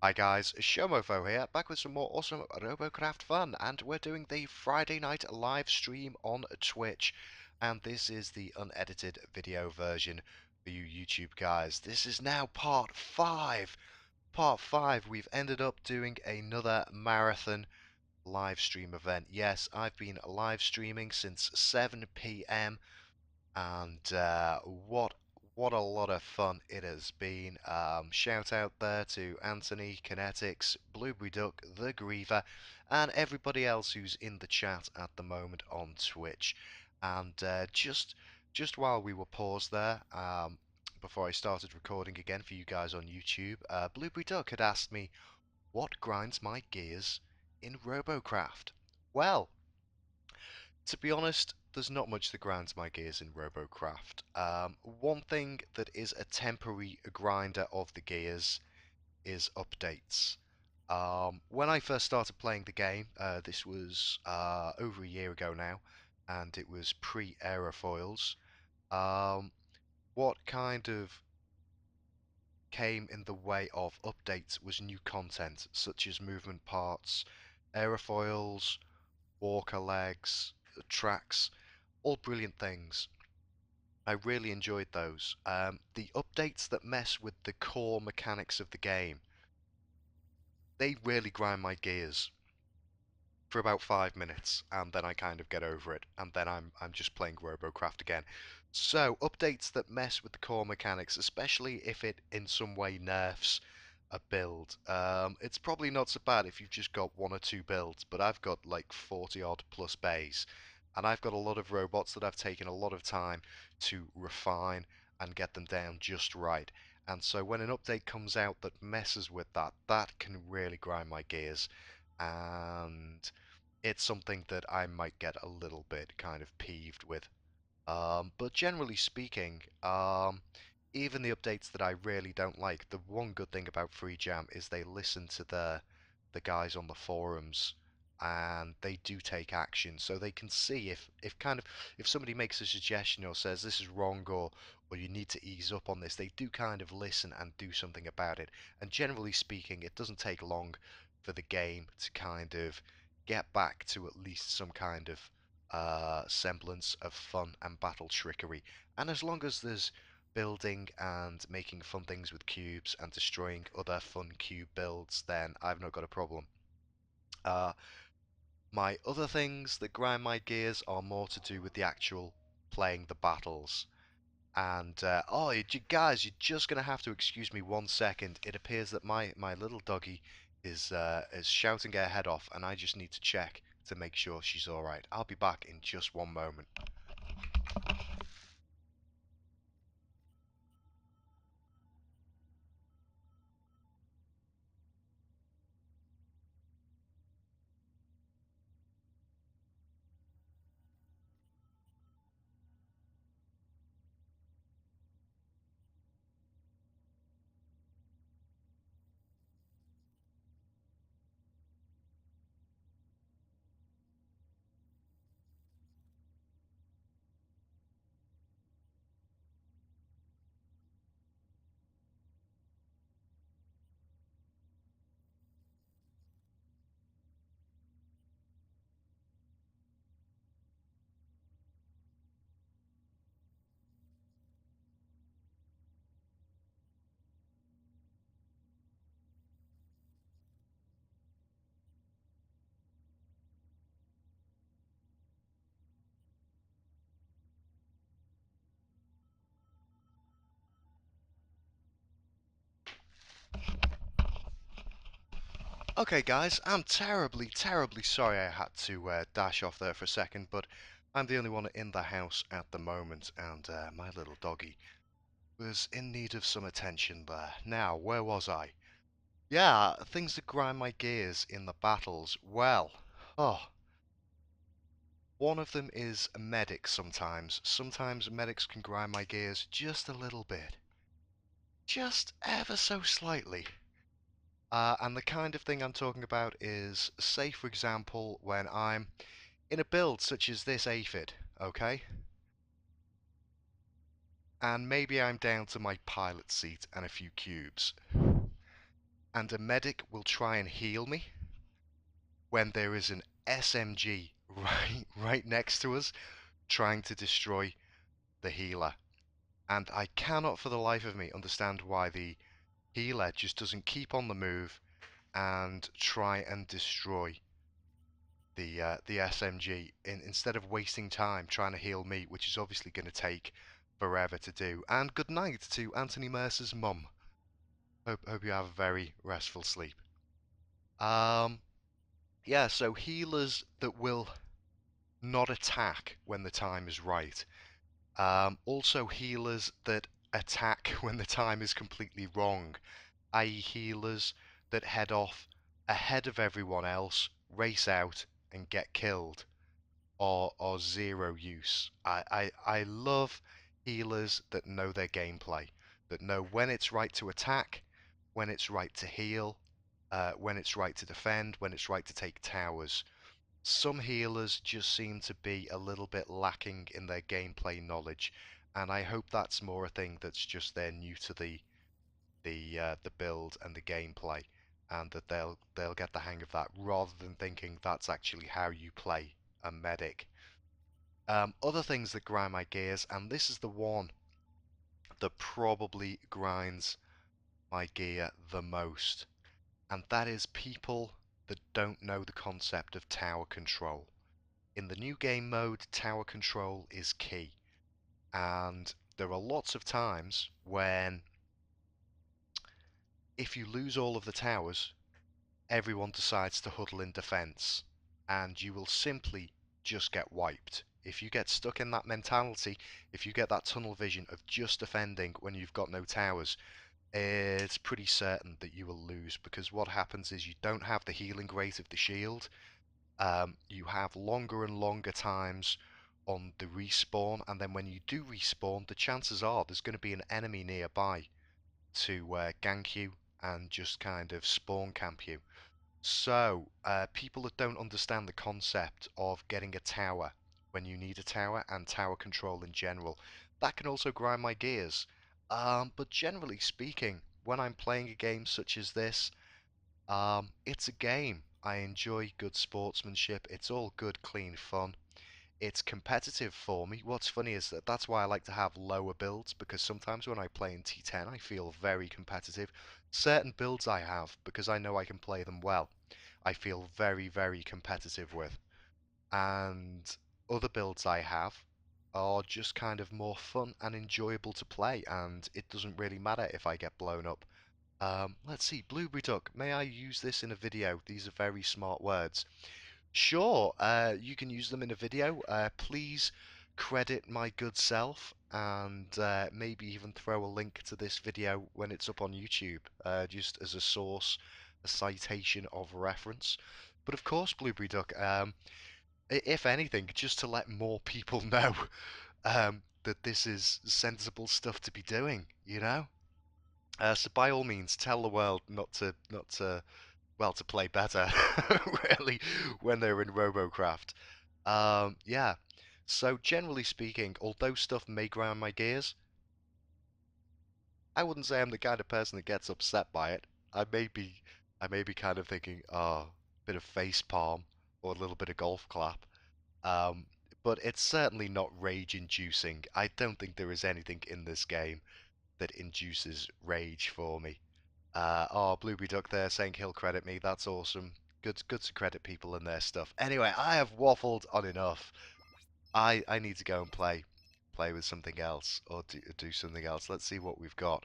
Hi guys, Mofo here, back with some more awesome Robocraft fun, and we're doing the Friday night live stream on Twitch, and this is the unedited video version for you YouTube guys. This is now part 5. Part 5, we've ended up doing another marathon live stream event. Yes, I've been live streaming since 7 p.m. and what a lot of fun it has been. Shout out there to Anthony, Kinetics, Blueberry Duck, The Griever, and everybody else who's in the chat at the moment on Twitch. And just while we were paused there, before I started recording again for you guys on YouTube, Blueberry Duck had asked me what grinds my gears in Robocraft. Well, to be honest, there's not much that grinds my gears in Robocraft. One thing that is a temporary grinder of the gears is updates. When I first started playing the game, this was over a year ago now, and it was pre-aerofoils. Um, what kind of came in the way of updates was new content, such as movement parts, aerofoils, walker legs, tracks, all brilliant things. I really enjoyed those. The updates that mess with the core mechanics of the game, they really grind my gears for about 5 minutes, and then I kind of get over it, and then I'm just playing Robocraft again. So updates that mess with the core mechanics, especially if it in some way nerfs a build. It's probably not so bad if you've just got one or two builds, but I've got like 40 odd plus bays, and I've got a lot of robots that I've taken a lot of time to refine and get them down just right. And so when an update comes out that messes with that, that can really grind my gears. And it's something that I might get a little bit kind of peeved with. But generally speaking, even the updates that I really don't like, the one good thing about Free Jam is they listen to the guys on the forums and they do take action, so they can see if kind of if somebody makes a suggestion or says this is wrong or you need to ease up on this, they do kind of listen and do something about it. And generally speaking, it doesn't take long for the game to kind of get back to at least some kind of semblance of fun and battle trickery. And as long as there's building and making fun things with cubes and destroying other fun cube builds, then I've not got a problem. Uh, my other things that grind my gears are more to do with the actual playing the battles. And oh, you guys, you're just gonna have to excuse me 1 second. It appears that my little doggy is shouting her head off, and I just need to check to make sure she's all right. I'll be back in just one moment. Okay, guys, I'm terribly sorry I had to dash off there for a second, but I'm the only one in the house at the moment, and my little doggy was in need of some attention there. Now, where was I? Yeah, things that grind my gears in the battles. Well, oh, one of them is medics sometimes. Sometimes medics can grind my gears just a little bit. Just ever so slightly. And the kind of thing I'm talking about is, say for example, when I'm in a build such as this aphid, okay? And maybe I'm down to my pilot seat and a few cubes. and a medic will try and heal me when there is an SMG right next to us trying to destroy the healer. And I cannot for the life of me understand why the healer just doesn't keep on the move and try and destroy the SMG instead of wasting time trying to heal me, which is obviously going to take forever to do. And good night to Anthony Mercer's mum. Hope you have a very restful sleep. Yeah, so healers that will not attack when the time is right. Also healers that attack when the time is completely wrong, i.e. healers that head off ahead of everyone else, race out, and get killed, or zero use. I love healers that know their gameplay, that know when it's right to attack, when it's right to heal, when it's right to defend, when it's right to take towers. Some healers just seem to be a little bit lacking in their gameplay knowledge, and I hope that's more a thing that's just they're new to the build and the gameplay, and that they'll get the hang of that rather than thinking that's actually how you play a medic. Other things that grind my gears, and this is the one that probably grinds my gear the most, and that is people that don't know the concept of tower control. In the new game mode, tower control is key, and there are lots of times when if you lose all of the towers, everyone decides to huddle in defense, and you will simply just get wiped. If you get stuck in that mentality, if you get that tunnel vision of just defending when you've got no towers, it's pretty certain that you will lose, because what happens is you don't have the healing rate of the shield. You have longer and longer times on the respawn, and then when you do respawn, the chances are there's going to be an enemy nearby to gank you and just kind of spawn camp you. So, people that don't understand the concept of getting a tower when you need a tower and tower control in general, that can also grind my gears. But generally speaking, when I'm playing a game such as this, it's a game. I enjoy good sportsmanship. It's all good, clean fun. It's competitive for me. What's funny is that that's why I like to have lower builds, because sometimes when I play in T10 I feel very competitive. Certain builds I have, because I know I can play them well, I feel very, very competitive with. And other builds I have are just kind of more fun and enjoyable to play, and it doesn't really matter if I get blown up. Let's see, Blueberry Duck, may I use this in a video? These are very smart words. Sure, you can use them in a video. Please credit my good self, and maybe even throw a link to this video when it's up on YouTube, just as a source, a citation of reference. But of course, Blueberry Duck, if anything, just to let more people know that this is sensible stuff to be doing, you know? So by all means, tell the world not to well, to play better, really, when they're in Robocraft. Yeah. So generally speaking, although stuff may grind my gears, I wouldn't say I'm the kind of person that gets upset by it. I may be, I may be kind of thinking, oh, bit of face palm or a little bit of golf clap. Um, but it's certainly not rage-inducing. I don't think there is anything in this game that induces rage for me. Oh, Blueberry Duck there saying he'll credit me. That's awesome. Good to credit people and their stuff. Anyway, I have waffled on enough. I need to go and play with something else, or do something else. Let's see what we've got.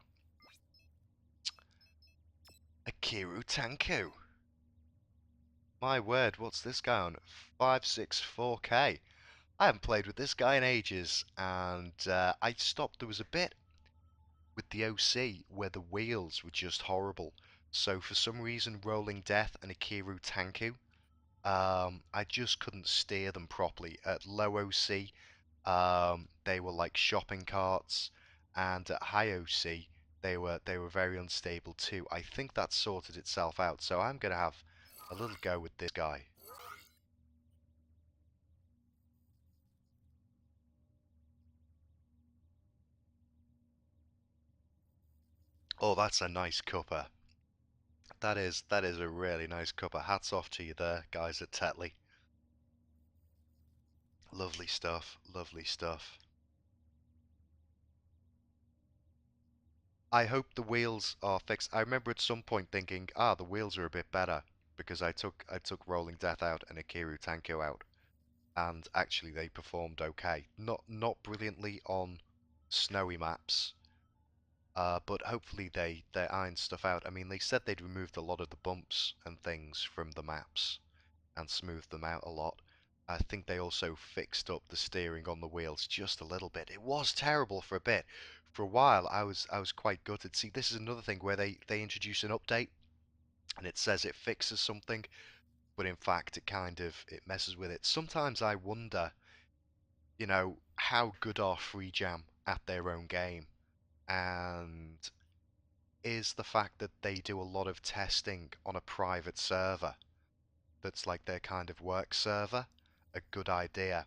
Akairo Tanku. My word, what's this guy on? 564K. I haven't played with this guy in ages, and I stopped. There was a bit with the OC where the wheels were just horrible. So for some reason, Rolling Death and Akairo Tanku, I just couldn't steer them properly. At low OC, they were like shopping carts, and at high OC, they were very unstable too. I think that sorted itself out, so I'm gonna have a little go with this guy. Oh, that's a nice cuppa. that is a really nice cuppa. Hats off to you there, guys at Tetley. Lovely stuff, lovely stuff. I hope the wheels are fixed. I remember at some point thinking, the wheels are a bit better because I took Rolling Death out and Akairo Tanku out, and actually they performed okay. Not brilliantly on snowy maps, but hopefully they ironed stuff out. I mean, they said they'd removed a lot of the bumps and things from the maps and smoothed them out a lot. I think they also fixed up the steering on the wheels just a little bit. It was terrible for a bit. For a while, I was quite gutted. See, this is another thing where they introduce an update and it says it fixes something, but in fact it messes with it. Sometimes I wonder, how good are Free Jam at their own game, and is the fact that they do a lot of testing on a private server that's like their kind of work server a good idea?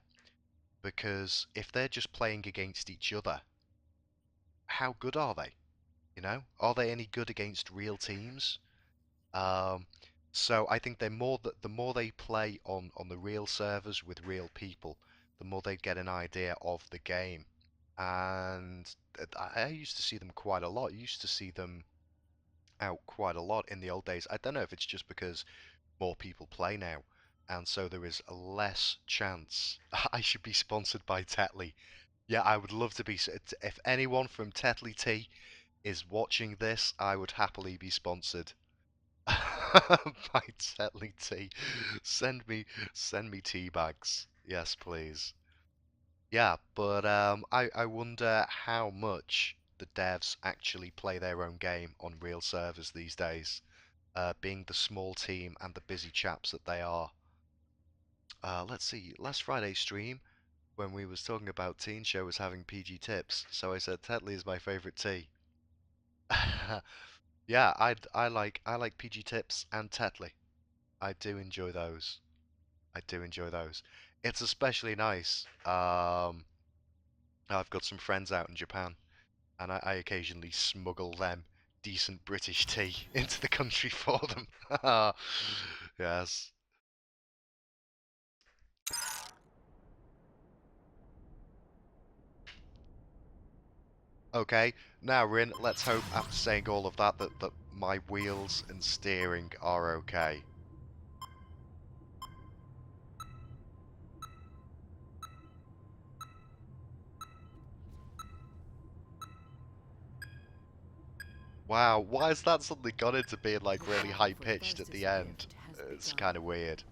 Because if they're just playing against each other, how good are they? Are they any good against real teams? Um, so I think the more they play on the real servers with real people, the more they get an idea of the game. And I used to see them quite a lot. Used to see them out quite a lot in the old days. I don't know if it's just because more people play now, and so there is less chance. I should be sponsored by Tetley. Yeah, I would love to be. If anyone from Tetley Tea is watching this, I would happily be sponsored by Tetley Tea. Send me tea bags. Yes, please. Yeah, but I wonder how much the devs actually play their own game on real servers these days, being the small team and the busy chaps that they are. Let's see, last Friday's stream, when we was talking about teen show, was having PG tips, so I said Tetley is my favourite tea. Yeah, I like PG tips and Tetley. I do enjoy those. I do enjoy those. It's especially nice. I've got some friends out in Japan, and I occasionally smuggle them decent British tea into the country for them. Yes. Okay, now Rin, let's hope after saying all of that that my wheels and steering are okay. Wow, why has that suddenly gone into being like really high pitched at the end? It's kind of weird.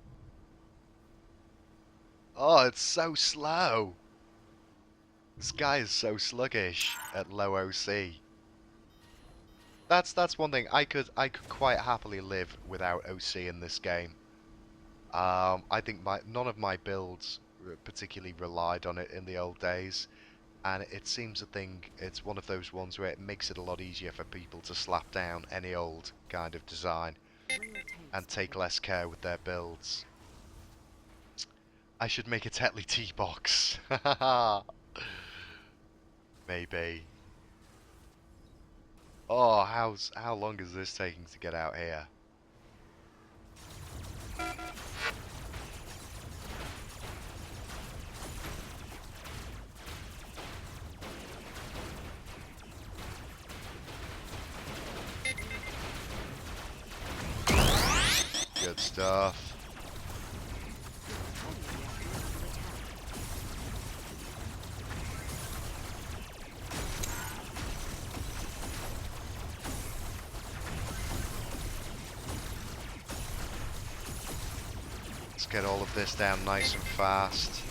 Oh, it's so slow. This guy is so sluggish at low OC. That's one thing. I could quite happily live without OC in this game. I think none of my builds particularly relied on it in the old days, and it seems it's one of those ones where it makes it a lot easier for people to slap down any old kind of design and take less care with their builds. I should make a Tetley tea box. Maybe. Oh, how long is this taking to get out here? Good stuff. Let's get all of this down nice and fast.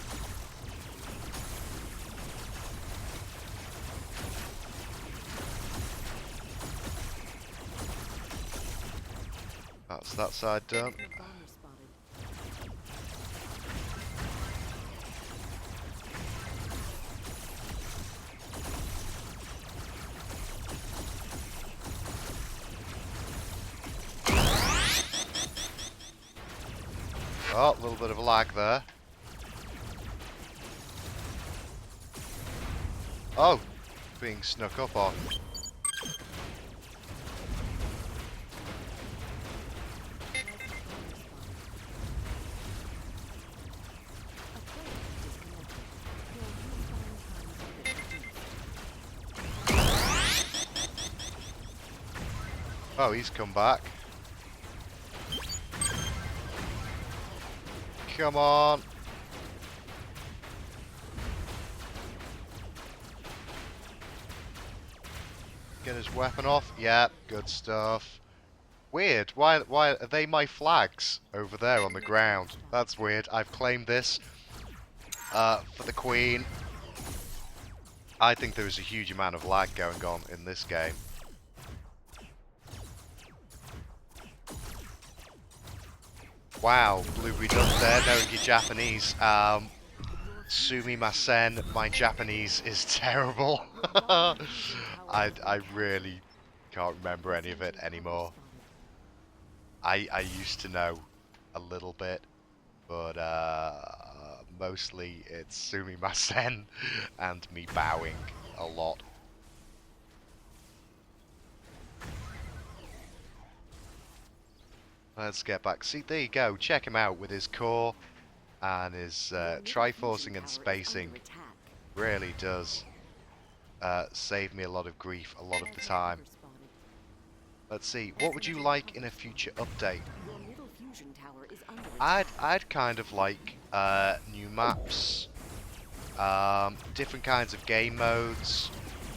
That's that side done. Oh, a little bit of a lag there. Oh, being snuck up on. Oh, he's come back. Come on. Get his weapon off. Yeah, good stuff. Weird. Why are they my flags over there on the ground? That's weird. I've claimed this for the Queen. I think there is a huge amount of lag going on in this game. Wow, Blueberry Duck there, knowing you're Japanese. Sumimasen, my Japanese is terrible. I really can't remember any of it anymore. I used to know a little bit, but mostly it's Sumimasen and me bowing a lot. Let's get back. See, there you go. Check him out with his core and his triforcing and spacing. Really does save me a lot of grief a lot of the time. Let's see. What would you like in a future update? I'd kind of like new maps, different kinds of game modes.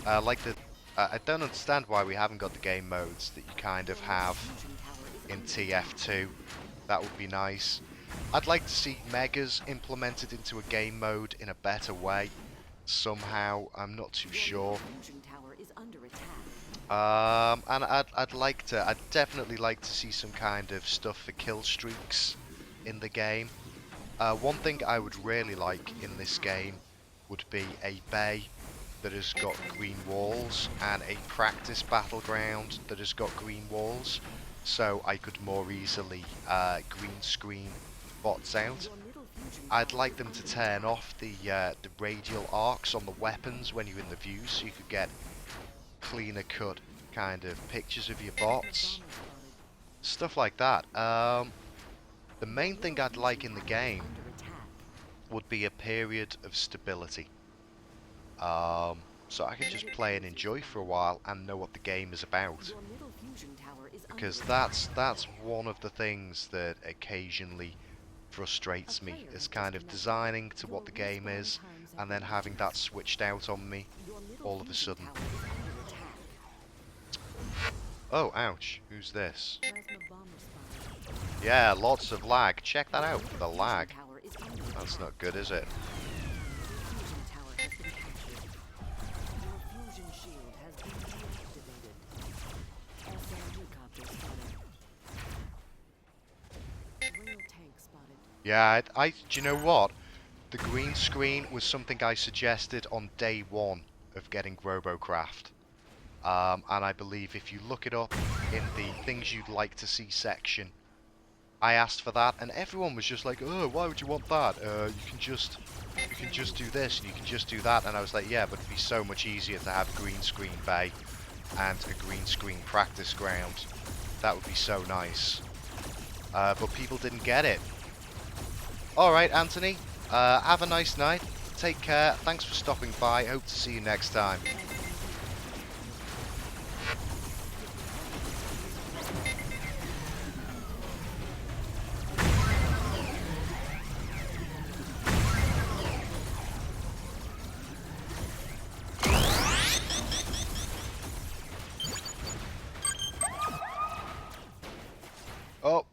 Like the I don't understand why we haven't got the game modes that you kind of have in TF2. That would be nice. I'd like to see megas implemented into a game mode in a better way. Somehow, I'm not too sure. And I'd definitely like to see some kind of stuff for kill streaks in the game. One thing I would really like in this game would be a bay that has got green walls and a practice battleground that has got green walls, so I could more easily green screen bots out. I'd like them to turn off the radial arcs on the weapons when you're in the view, so you could get cleaner cut kind of pictures of your bots. Stuff like that. The main thing I'd like in the game would be a period of stability. So I can just play and enjoy for a while and know what the game is about. Because that's one of the things that occasionally frustrates me, is kind of designing to what the game is and then having that switched out on me all of a sudden. Oh, ouch. Who's this? Yeah, lots of lag. Check that out for the lag. That's not good, is it? Yeah, do you know what? The green screen was something I suggested on day one of getting Robocraft. And I believe if you look it up in the things you'd like to see section, I asked for that, and everyone was just like, "Oh, why would you want that? You can just do this, and you can just do that." And I was like, "Yeah, but it'd be so much easier to have green screen bay and a green screen practice ground. That would be so nice." But people didn't get it. All right, Anthony. Have a nice night. Take care. Thanks for stopping by. Hope to see you next time.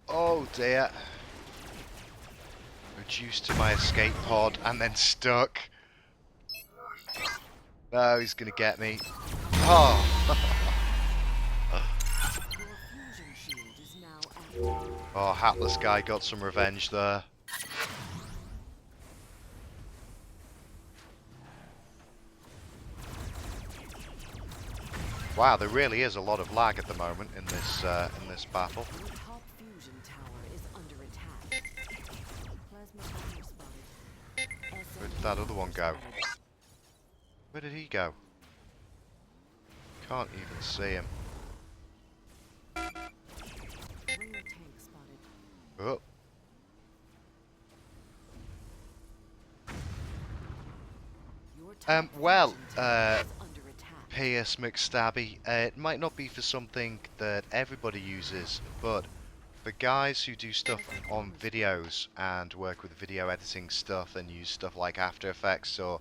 Oh dear. Reduced to my escape pod and then stuck. No, he's gonna get me. Oh! Oh, hatless guy got some revenge there. Wow, there really is a lot of lag at the moment in this battle. Where did that other one go? Where did he go? Can't even see him. Oh. Pierce McStabby. It might not be for something that everybody uses, but for guys who do stuff on videos and work with video editing stuff and use stuff like After Effects or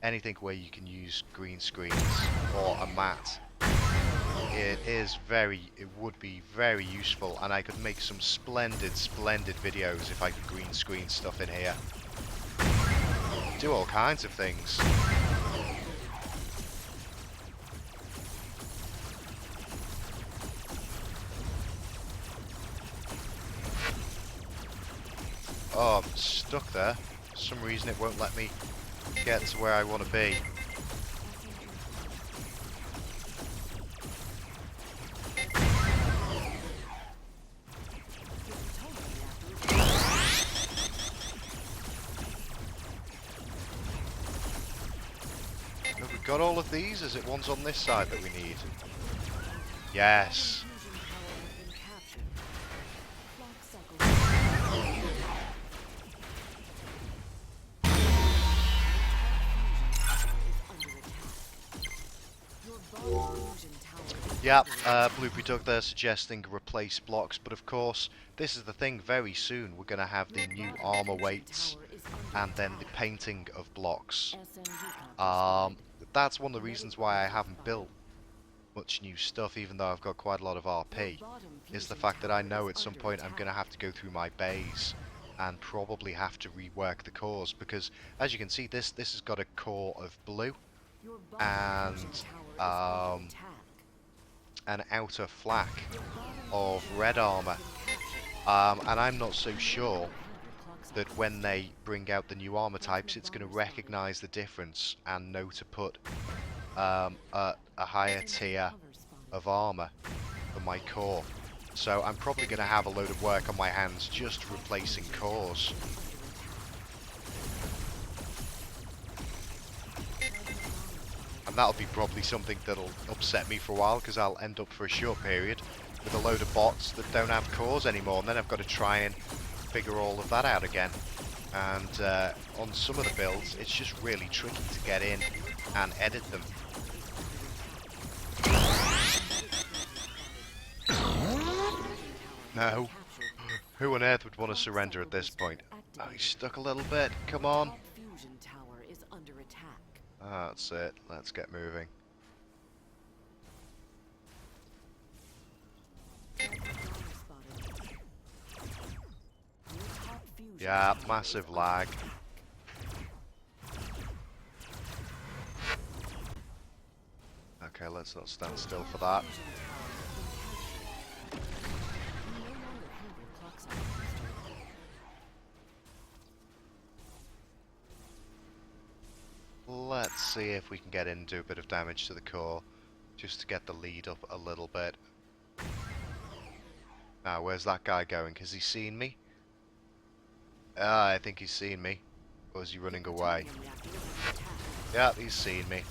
anything where you can use green screens or a matte, it would be very useful, and I could make some splendid videos if I could green screen stuff in here. Do all kinds of things. Oh, I'm stuck there. For some reason it won't let me get to where I want to be. Have we got all of these? Is it ones on this side that we need? Yes. Yep, Blueberry Doug there suggesting replace blocks, but of course, this is the thing, very soon we're going to have the new armor weights and then the painting of blocks. That's one of the reasons why I haven't built much new stuff, even though I've got quite a lot of RP, is the fact that I know at some point I'm going to have to go through my bays and probably have to rework the cores, because as you can see, this has got a core of blue and an outer flak of red armor, and I'm not so sure that when they bring out the new armor types it's going to recognize the difference and know to put a higher tier of armor for my core. So I'm probably going to have a load of work on my hands just replacing cores. And that'll be probably something that'll upset me for a while, because I'll end up for a short period with a load of bots that don't have cores anymore, and then I've got to try and figure all of that out again. And on some of the builds, it's just really tricky to get in and edit them. No. Who on earth would want to surrender at this point? Oh, he's stuck a little bit. Come on. That's it. Let's get moving. Yeah, massive lag. Okay, let's not stand still for that. Let's see if we can get in and do a bit of damage to the core, just to get the lead up a little bit. Now, where's that guy going? Has he seen me? I think he's seen me. Or is he running away? Yeah, he's seen me.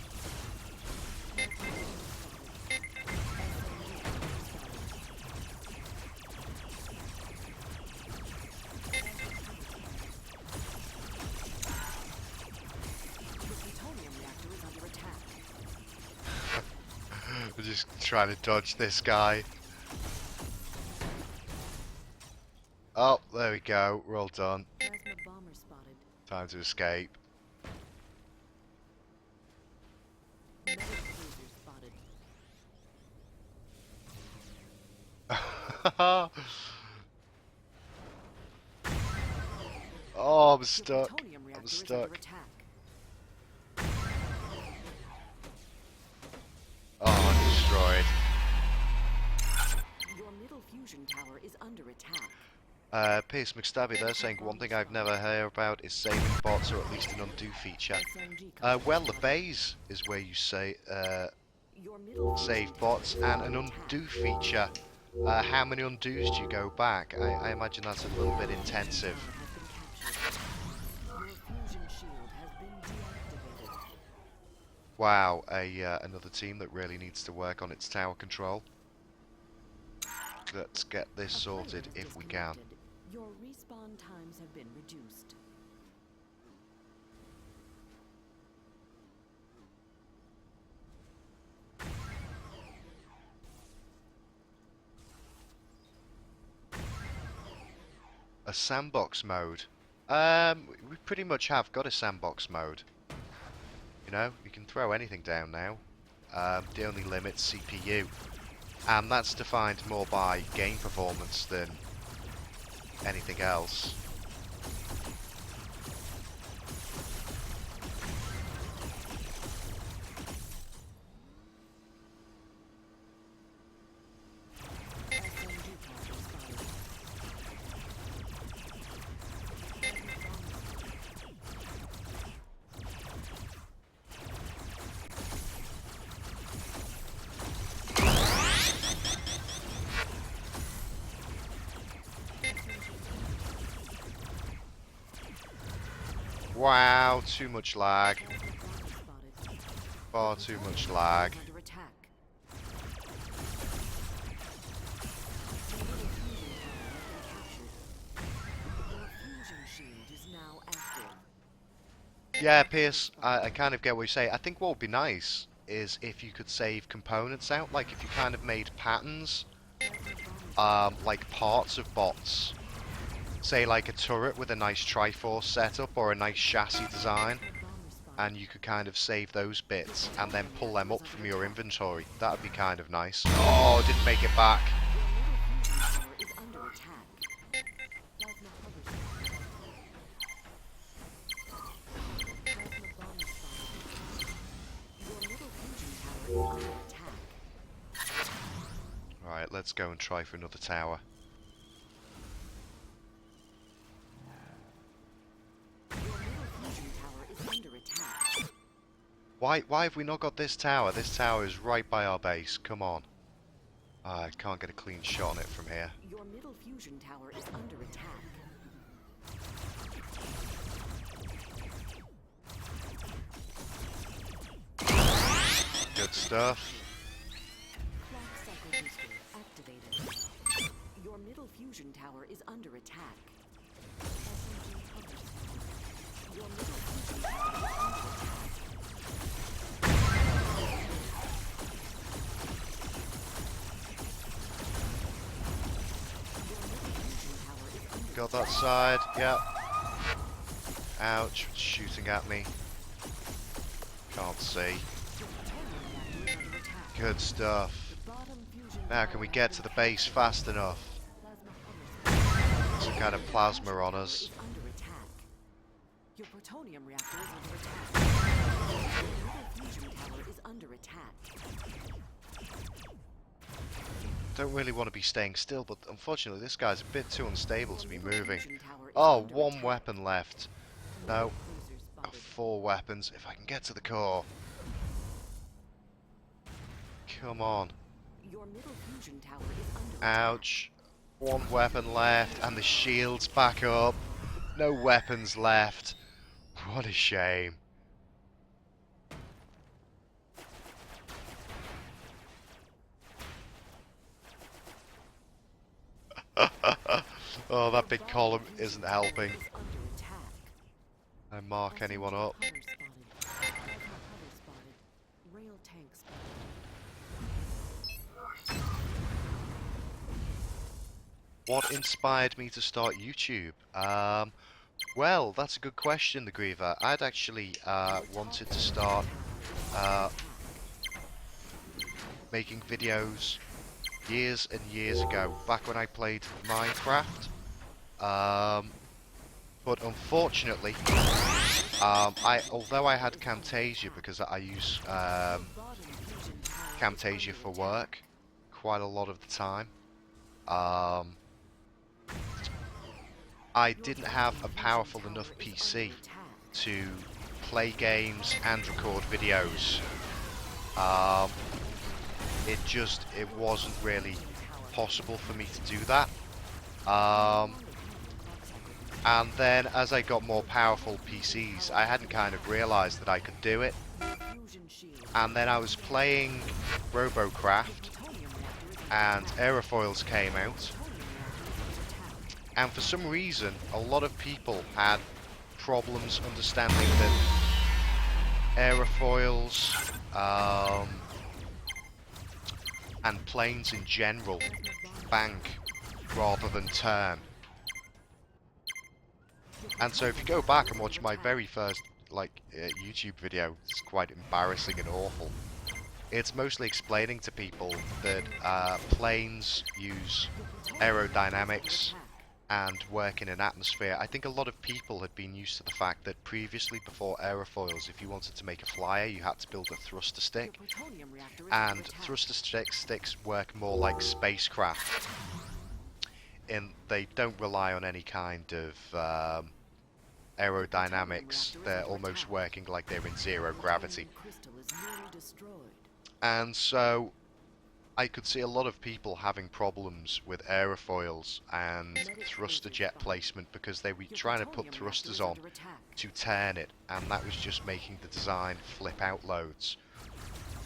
We're just trying to dodge this guy. Oh, there we go. We're all done. Time to escape. Oh, I'm stuck. I'm stuck. Oh, I'm destroyed. Your middle fusion tower is under attack. Pierce McStabby there saying one thing I've never heard about is saving bots, or at least an undo feature. Well, the bays is where you say save bots, and an undo feature. How many undos do you go back? I imagine that's a little bit intensive. Wow, another team that really needs to work on its tower control. Let's get this sorted if we can. Your respawn times have been reduced. A sandbox mode. We pretty much have got a sandbox mode. You know, you can throw anything down now. The only limit's CPU. And that's defined more by game performance than anything else. Wow, too much lag. Far too much lag. Yeah, Pierce, I kind of get what you say. I think what would be nice is if you could save components out, like if you kind of made patterns, like parts of bots. Say like a turret with a nice Triforce setup or a nice chassis design, and you could kind of save those bits and then pull them up from your inventory. That would be kind of nice. Oh, didn't make it back. Alright, let's go and try for another tower. Why have we not got this tower? This tower is right by our base. Come on. I can't get a clean shot on it from here. Your middle fusion tower is under attack. Good stuff. Clock cycle booster activated. Your middle fusion tower is under attack. SMG Hover. Your middle fusion tower is under attack. Got that side, yep. Ouch, it's shooting at me. Can't see. Good stuff. Now can we get to the base fast enough? Some kind of plasma on us. Your plutonium reactor is under attack. Your fusion tower is under attack. Don't really want to be staying still, but unfortunately this guy's a bit too unstable to be moving. Oh, one weapon left. No. Oh, 4 weapons. If I can get to the core. Come on. Your middle fusion tower is under Ouch. 1 weapon left, and the shield's back up. No weapons left. What a shame. Oh, that big column isn't helping. I mark anyone up. What inspired me to start YouTube? Well, that's a good question, the Griever. I'd actually wanted to start making videos years and years ago, back when I played Minecraft. But unfortunately, although I had Camtasia, because I use Camtasia for work quite a lot of the time, I didn't have a powerful enough PC to play games and record videos. It wasn't really possible for me to do that. And then as I got more powerful PCs, I hadn't kind of realized that I could do it. And then I was playing Robocraft and aerofoils came out. And for some reason, a lot of people had problems understanding that aerofoils and planes in general bank rather than turn. And so if you go back and watch my very first YouTube video, it's quite embarrassing and awful. It's mostly explaining to people that planes use aerodynamics and work in an atmosphere. I think a lot of people had been used to the fact that previously, before aerofoils, if you wanted to make a flyer, you had to build a thruster stick. And thruster sticks work more like spacecraft. They don't rely on any kind of aerodynamics. They're almost working like they're in zero gravity. And so I could see a lot of people having problems with aerofoils and thruster jet placement because they were trying to put thrusters on to turn it, and that was just making the design flip out loads.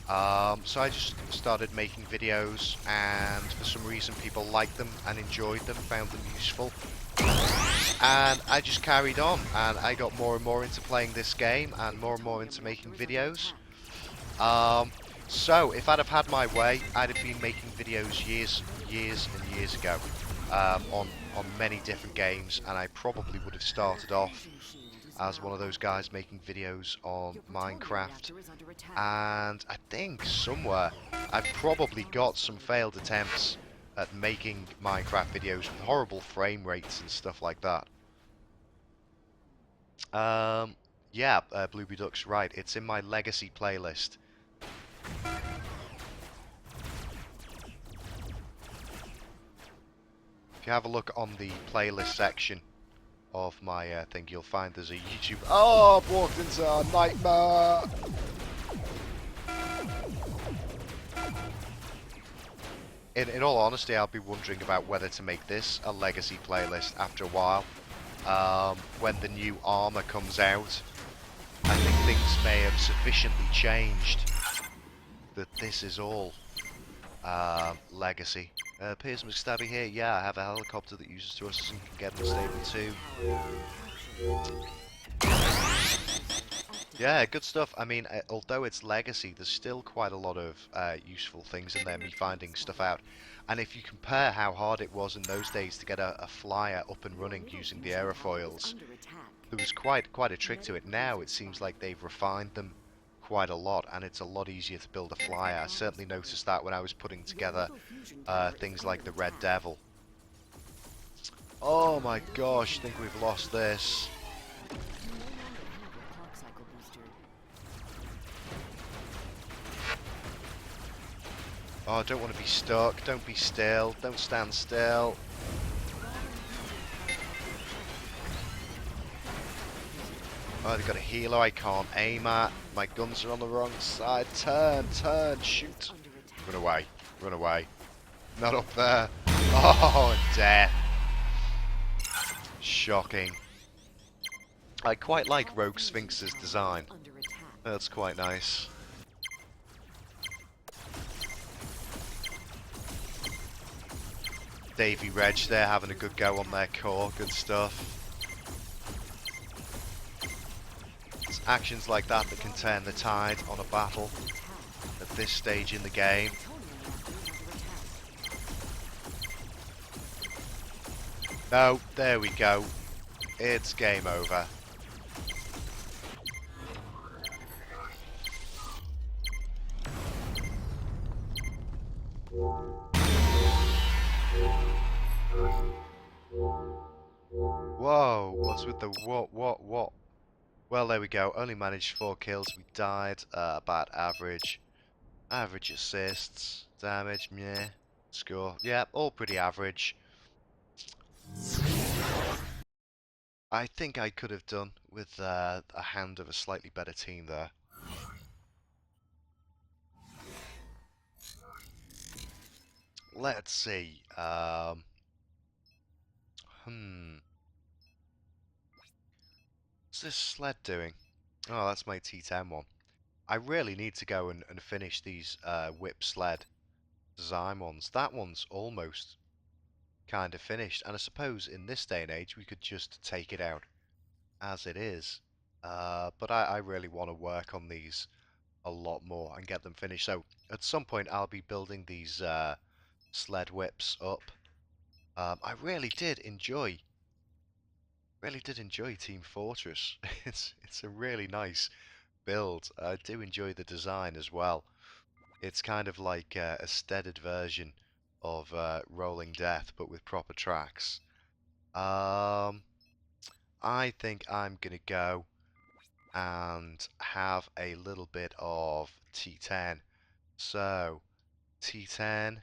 So I just started making videos, and for some reason people liked them and enjoyed them, found them useful. And I just carried on, and I got more and more into playing this game and more into making videos. So if I'd have had my way, I'd have been making videos years and years ago on many different games, and I probably would have started off as one of those guys making videos on Minecraft. And I think somewhere I've probably got some failed attempts at making Minecraft videos with horrible frame rates and stuff like that. Yeah, Blueberry Duck's right. It's in my Legacy playlist. If you have a look on the playlist section of my thing, you'll find there's a YouTube... Oh, I've walked into a nightmare! In all honesty, I'll be wondering about whether to make this a Legacy playlist after a while. When the new armor comes out, I think things may have sufficiently changed that this is all Legacy. Piers McStabby here. Yeah, I have a helicopter that uses thrusters and can get unstable too. Yeah, good stuff. I mean, although it's Legacy, there's still quite a lot of useful things in there, me finding stuff out. And if you compare how hard it was in those days to get a flyer up and running using the aerofoils, there was quite a trick to it. Now it seems like they've refined them quite a lot, and it's a lot easier to build a flyer. I certainly noticed that when I was putting together things like the Red Devil. Oh my gosh, I think we've lost this. Oh, I don't want to be stuck. Don't be still. Don't stand still. Oh, they've got a healer I can't aim at. My guns are on the wrong side. Turn, shoot. Run away, run away. Not up there. Oh, death. Shocking. I quite like Rogue Sphinx's design. That's quite nice. Davy Reg there having a good go on their core. Good stuff. It's actions like that that can turn the tide on a battle at this stage in the game. No, there we go. It's game over. Whoa, what's with the what? Well, there we go. Only managed 4 kills. We died. About average. Average assists. Damage, meh. Score. Yeah, all pretty average. I think I could have done with a hand of a slightly better team there. Let's see. What's this sled doing? Oh, that's my T10 one. I really need to go and finish these whip sled design ones. That one's almost kind of finished, and I suppose in this day and age we could just take it out as it is. But I really want to work on these a lot more and get them finished. So at some point I'll be building these sled whips up. I really did enjoy Really did enjoy Team Fortress. It's a really nice build. I do enjoy the design as well. It's kind of like a steaded version of Rolling Death, but with proper tracks. Um, I think I'm gonna go and have a little bit of T10. So T10.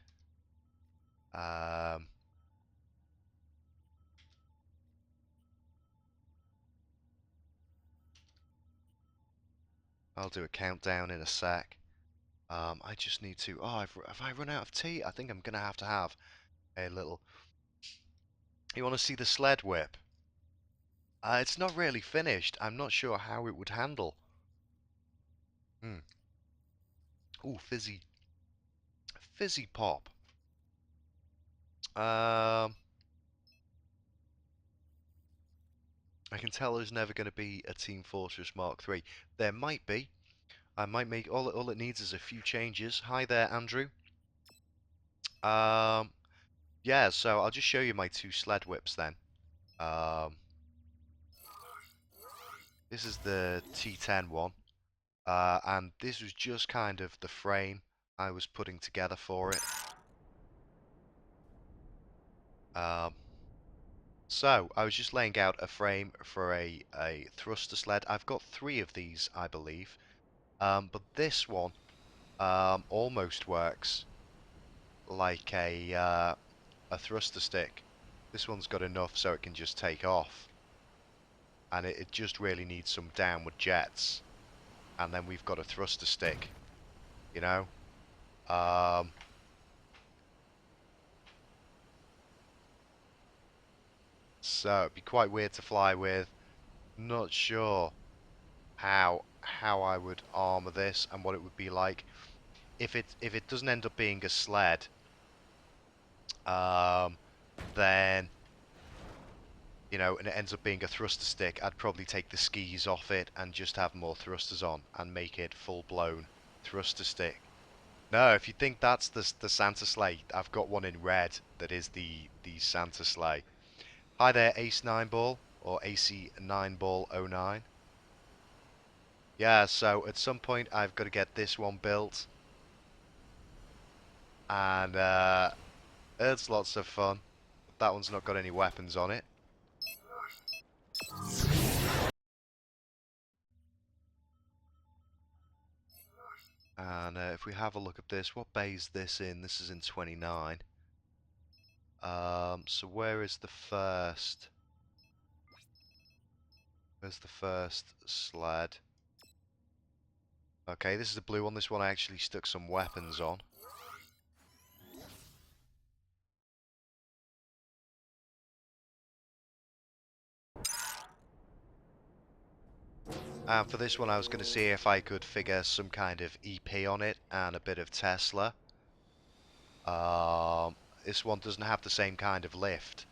Um, I'll do a countdown in a sec. I just need to. Oh, have I run out of tea? I think I'm gonna have to have a little. You want to see the sled whip? It's not really finished. I'm not sure how it would handle. Hmm. Ooh, fizzy pop. Um, I can tell there's never going to be a Team Fortress Mark III. There might be. I might make all it needs is a few changes. Hi there, Andrew. Um, yeah. So I'll just show you my two sled whips then. Um, this is the T10 one. And this was just kind of the frame I was putting together for it. Um, so I was just laying out a frame for a thruster sled. I've got three of these, I believe, but this one almost works like a thruster stick. This one's got enough so it can just take off, and it just really needs some downward jets, and then we've got a thruster stick, you know. Um, so it'd be quite weird to fly with. Not sure how I would armor this and what it would be like if it doesn't end up being a sled. Um, then and it ends up being a thruster stick. I'd probably take the skis off it and just have more thrusters on and make it full-blown thruster stick. No, if you think that's the Santa sleigh, I've got one in red that is the Santa sleigh. Hi there, Ace 9 Ball or AC 9 Ball 09. Yeah, so at some point I've got to get this one built, and it's lots of fun. That one's not got any weapons on it. And if we have a look at this, what bay is this in? This is in 29. So where is the first? Where's the first sled? Okay, this is the blue one. This one I actually stuck some weapons on. And for this one I was going to see if I could figure some kind of EP on it and a bit of Tesla. This one doesn't have the same kind of lift.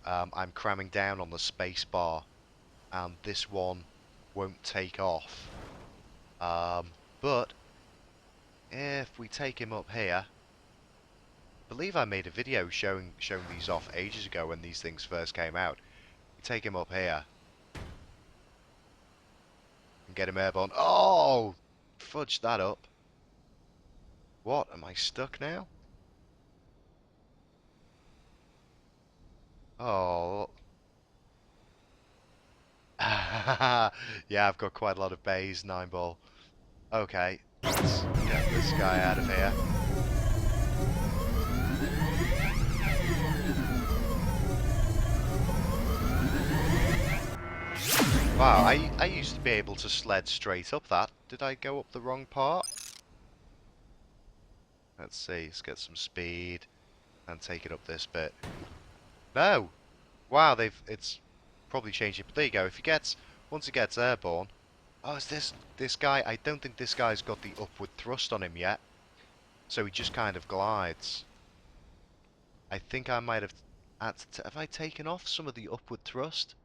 I'm cramming down on the space bar, and this one won't take off. But if we take him up here, I believe I made a video showing these off ages ago when these things first came out. We take him up here and get him airborne. Oh, fudge that up. What? Am I stuck now? Oh. Yeah, I've got quite a lot of bays, 9 ball. Okay, let's get this guy out of here. Wow, I used to be able to sled straight up that. Did I go up the wrong part? Let's see, let's get some speed and take it up this bit. No! Wow, it's probably changed it, but there you go. Once it gets airborne. Oh, is this guy? I don't think this guy's got the upward thrust on him yet. So he just kind of glides. I think I might have have I taken off some of the upward thrust?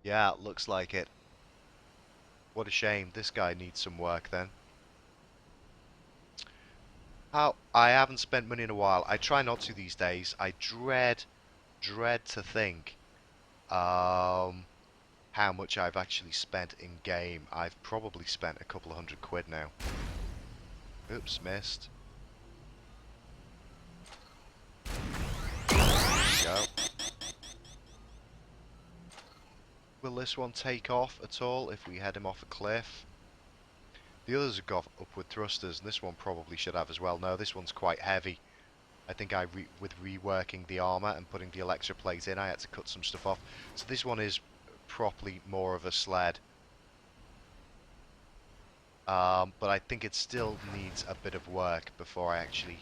Yeah, it looks like it. What a shame. This guy needs some work then. I haven't spent money in a while. I try not to these days. I dread to think how much I've actually spent in game. I've probably spent a couple of £100 now. Oops, missed. There we go. Will this one take off at all if we head him off a cliff? The others have got upward thrusters, and this one probably should have as well. No, this one's quite heavy. I think with reworking the armour and putting the electroplate in, I had to cut some stuff off. So this one is properly more of a sled. But I think it still needs a bit of work before I actually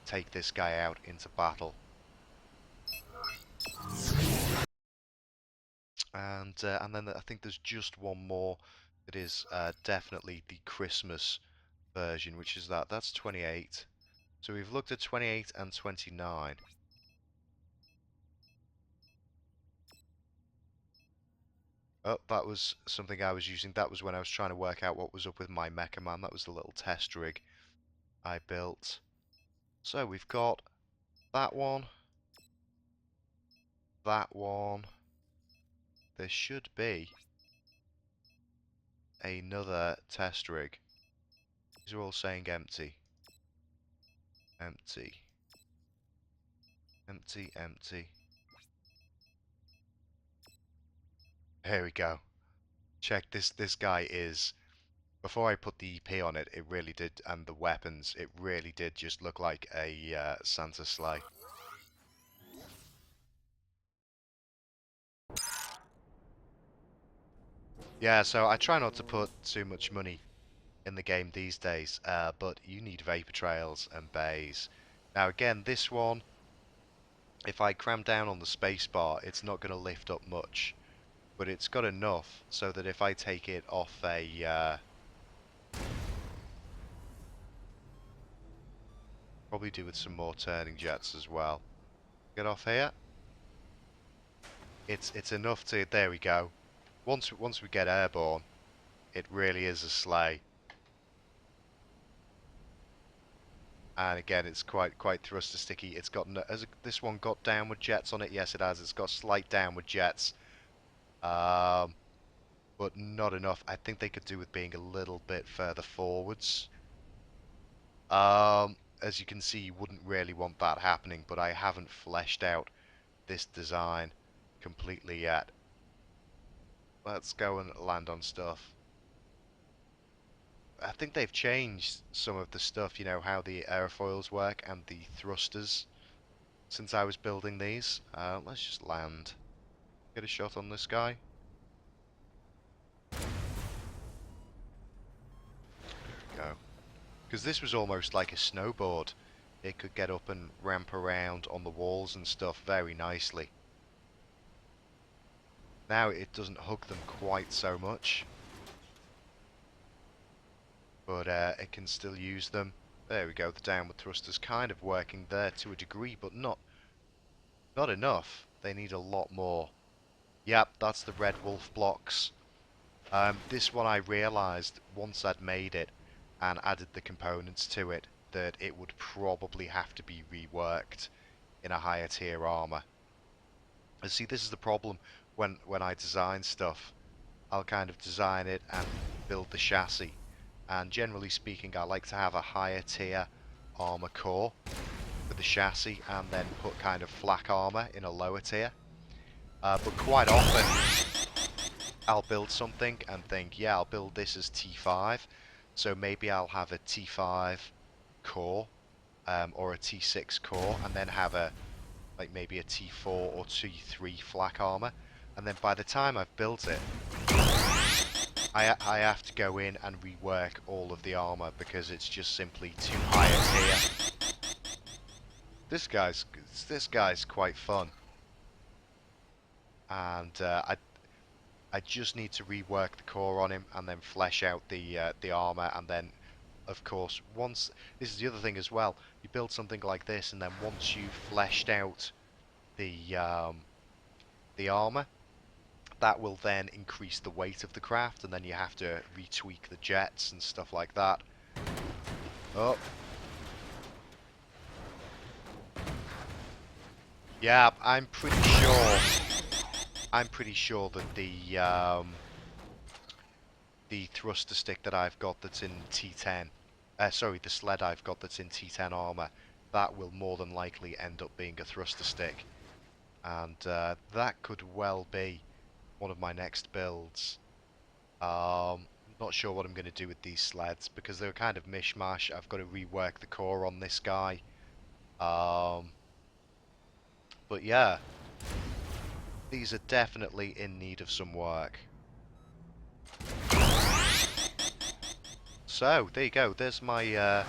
take this guy out into battle. And then I think there's just one more that is definitely the Christmas version, which is that's 28. So we've looked at 28 and 29. Oh, that was something I was using. That was when I was trying to work out what was up with my Mecha Man. That was the little test rig I built. So we've got that one. That one. There should be another test rig. These are all saying empty. Empty. Empty, empty. Here we go. Check this. This guy is... Before I put the EP on it, it really did, and the weapons, it really did just look like a Santa sleigh. Yeah, so I try not to put too much money in the game these days, but you need vapor trails and bays. Now again, this one, if I cram down on the spacebar, it's not going to lift up much, but it's got enough so that if I take it off a... probably do with some more turning jets as well. Get off here. It's enough to... There we go. Once we get airborne, it really is a sleigh. And again, it's quite thruster sticky. It's got this one got downward jets on it. Yes, it has. It's got slight downward jets, but not enough. I think they could do with being a little bit further forwards. As you can see, you wouldn't really want that happening, but I haven't fleshed out this design completely yet. Let's go and land on stuff. I think they've changed some of the stuff, you know, how the airfoils work and the thrusters since I was building these. Let's just land. Get a shot on this guy. There we go. Because this was almost like a snowboard. It could get up and ramp around on the walls and stuff very nicely. Now it doesn't hug them quite so much, but it can still use them. There we go, the downward thruster's kind of working there to a degree, but not enough. They need a lot more. Yep, that's the Red Wolf blocks. This one I realised once I'd made it and added the components to it that it would probably have to be reworked in a higher tier armour. And see, this is the problem when I design stuff. I'll kind of design it and build the chassis, and generally speaking I like to have a higher tier armour core for the chassis and then put kind of flak armour in a lower tier. But quite often I'll build something and think, yeah, I'll build this as T5, so maybe I'll have a T5 core or a T6 core, and then have like maybe a T4 or T3 flak armor, and then by the time I've built it, I have to go in and rework all of the armor because it's just simply too high a tier. This guy's quite fun, and I just need to rework the core on him and then flesh out the armor, and then of course once, this is the other thing as well, you build something like this and then once you've fleshed out the armor, that will then increase the weight of the craft, and then you have to retweak the jets and stuff like that. Oh. Yeah, I'm pretty sure I'm pretty sure that the thruster stick that I've got that's in T10, sorry, the sled I've got that's in T10 armor, that will more than likely end up being a thruster stick, and that could well be one of my next builds. Not sure what I'm going to do with these sleds because they're kind of mishmash. I've got to rework the core on this guy. But yeah, these are definitely in need of some work. So there you go. There's my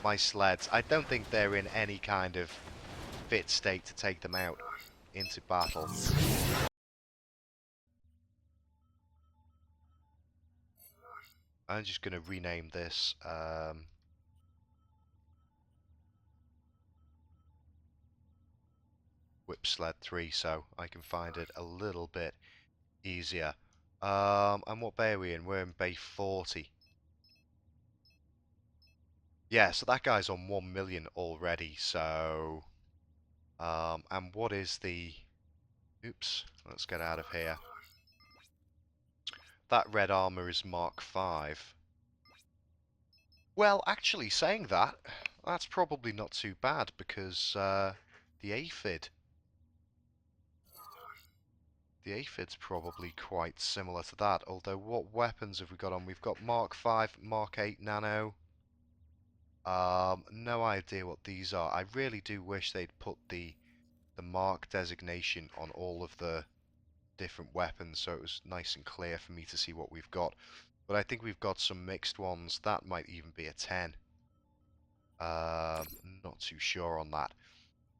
my sleds. I don't think they're in any kind of fit state to take them out into battle. I'm just going to rename this Whip Sled 3 so I can find it a little bit easier. And what bay are we in? We're in bay 40. Yeah, so that guy's on 1 million already, so... and what is the... Oops, let's get out of here. That red armor is Mark 5. Well, actually, saying that, that's probably not too bad, because the aphid... The aphid's probably quite similar to that, although what weapons have we got on? We've got Mark 5, Mark 8 Nano. No idea what these are. I really do wish they'd put the mark designation on all of the different weapons so it was nice and clear for me to see what we've got. But I think we've got some mixed ones. That might even be a 10. Not too sure on that.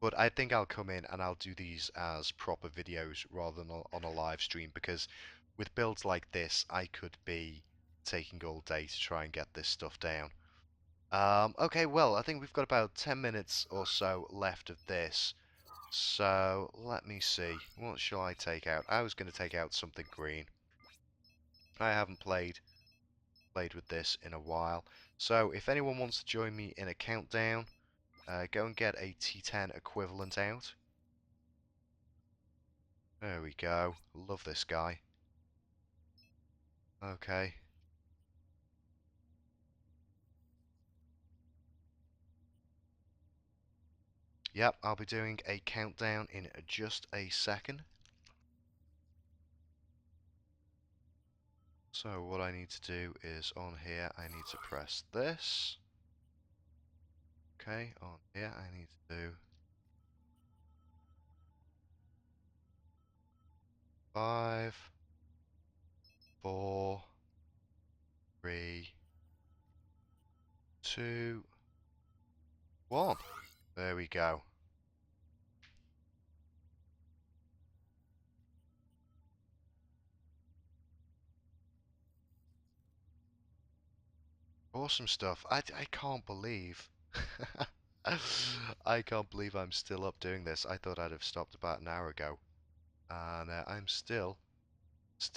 But I think I'll come in and I'll do these as proper videos rather than on a live stream, because with builds like this I could be taking all day to try and get this stuff down. Okay, well, I think we've got about 10 minutes or so left of this. So, let me see. What shall I take out? I was going to take out something green. I haven't played with this in a while. So, if anyone wants to join me in a countdown, go and get a T10 equivalent out. There we go. Love this guy. Okay. Yep, I'll be doing a countdown in just a second. So what I need to do is on here I need to press this. Okay, on here I need to do 5, 4, 3, 2, 1. There we go. Awesome stuff. I can't believe I can't believe I'm still up doing this. I thought I'd have stopped about an hour ago. And I'm still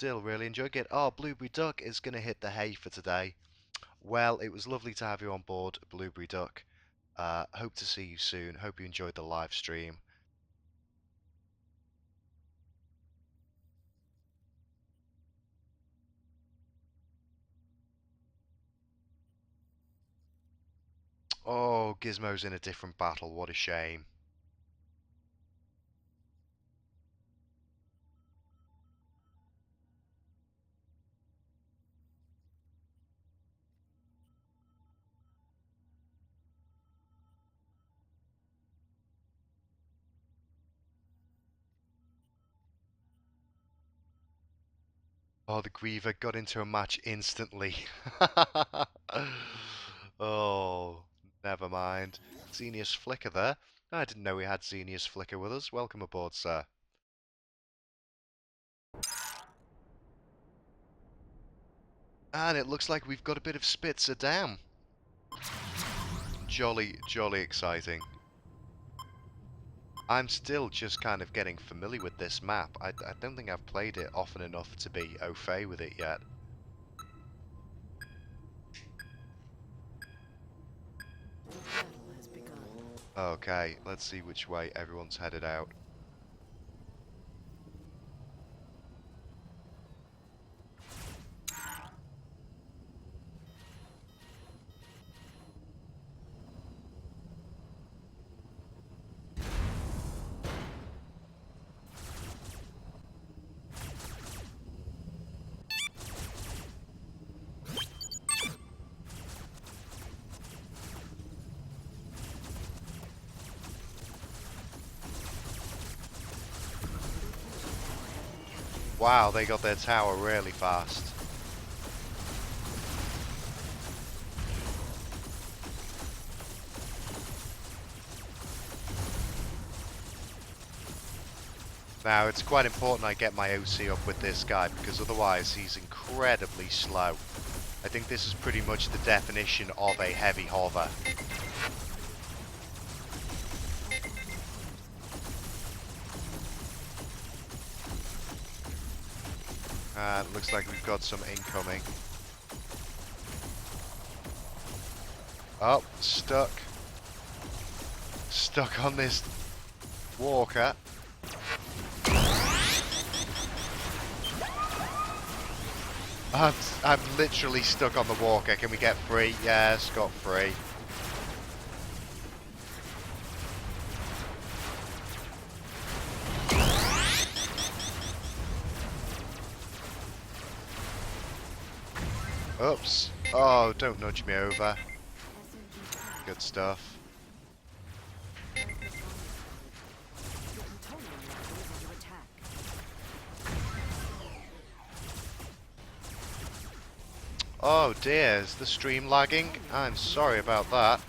really enjoying it. Oh, Blueberry Duck is going to hit the hay for today. Well, it was lovely to have you on board, Blueberry Duck. Hope to see you soon. Hope you enjoyed the live stream. Oh, Gizmo's in a different battle. What a shame. Oh, the Griever got into a match instantly. Oh, never mind. Xenius Flicker there. I didn't know we had Xenius Flicker with us. Welcome aboard, sir. And it looks like we've got a bit of Spitzer Dam. Jolly, jolly exciting. I'm still just kind of getting familiar with this map. I don't think I've played it often enough to be au fait with it yet. Okay, let's see which way everyone's headed out. Wow, they got their tower really fast. Now, it's quite important I get my OC up with this guy, because otherwise he's incredibly slow. I think this is pretty much the definition of a heavy hover. Looks like we've got some incoming. Oh, stuck. Stuck on this walker. I'm literally stuck on the walker. Can we get free? Yes, got free. Oops. Oh, don't nudge me over. Good stuff. Oh dear, is the stream lagging? I'm sorry about that.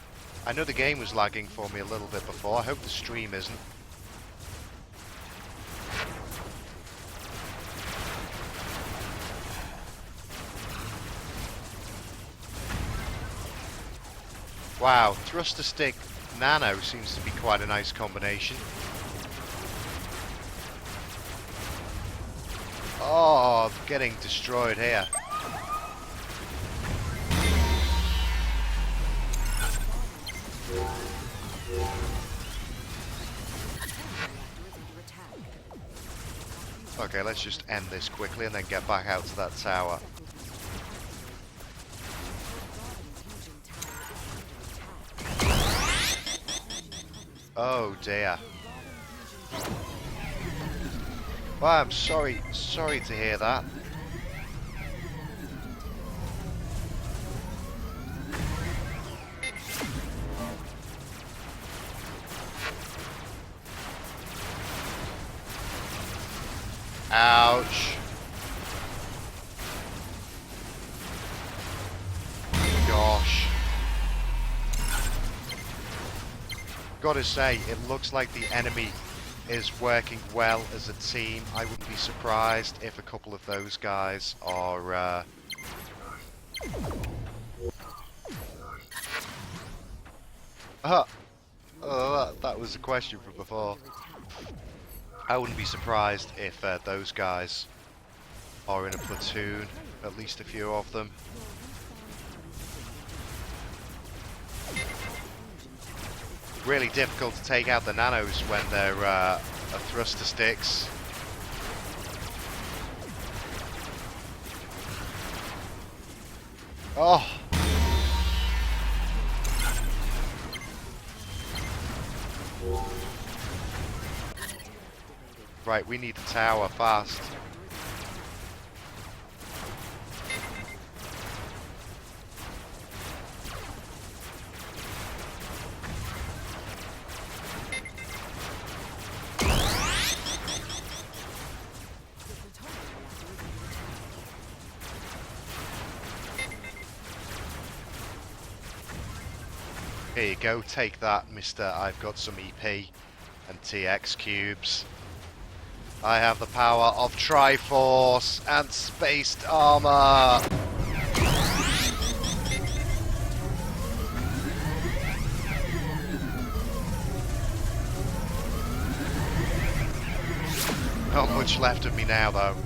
I know the game was lagging for me a little bit before. I hope the stream isn't. Wow, thruster stick nano seems to be quite a nice combination. Oh, I'm getting destroyed here. Okay, let's just end this quickly and then get back out to that tower. Oh dear. Well, I'm sorry to hear that. Ouch. Gosh. Gotta say, it looks like the enemy is working well as a team. I wouldn't be surprised if a couple of those guys are that was a question from before. I wouldn't be surprised if those guys are in a platoon, at least a few of them. Really difficult to take out the nanos when they're a thruster sticks. Oh! Right, we need the tower fast. Here you go, take that, mister. I've got some EP and TX cubes. I have the power of Triforce and spaced armor. Not much left of me now, though.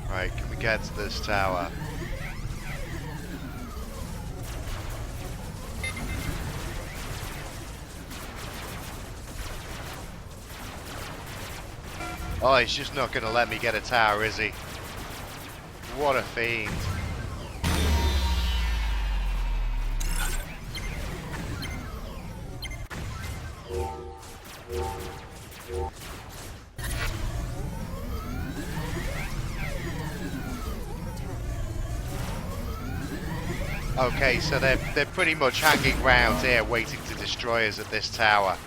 Right, can we get to this tower? Oh, he's just not going to let me get a tower, is he? What a fiend. Okay, so they're pretty much hanging round here, waiting to destroy us at this tower.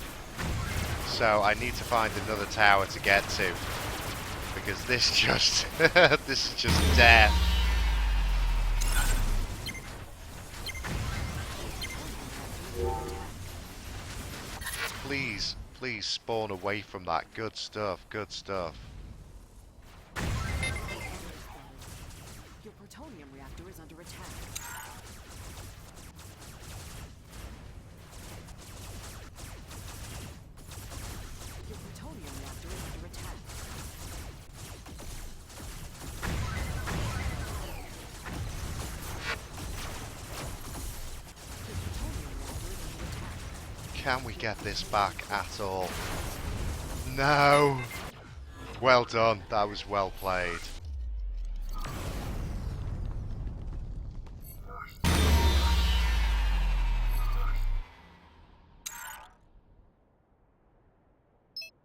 So I need to find another tower to get to, because this just this is just death. Please, please spawn away from that. Good stuff, good stuff. Your plutonium reactor is under attack. Your plutonium reactor is under attack. Your plutonium reactor is under attack. Can we get this back at all? No! Well done, that was well played.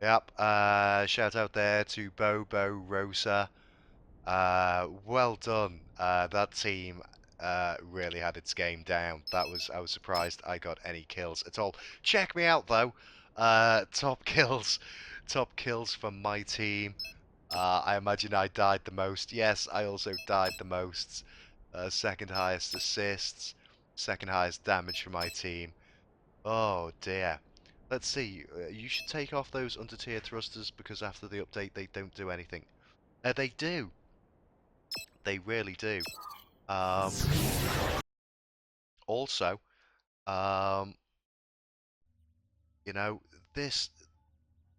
Yep, shout out there to Bobo Rosa. Well done. That team really had its game down. I was surprised I got any kills at all. Check me out though. Top kills, top kills from my team. I imagine I died the most. Yes, I also died the most. Second highest assists, second highest damage for my team. Oh dear. Let's see. You should take off those under tier thrusters because after the update they don't do anything. They do. They really do. Um, also, um, you know, this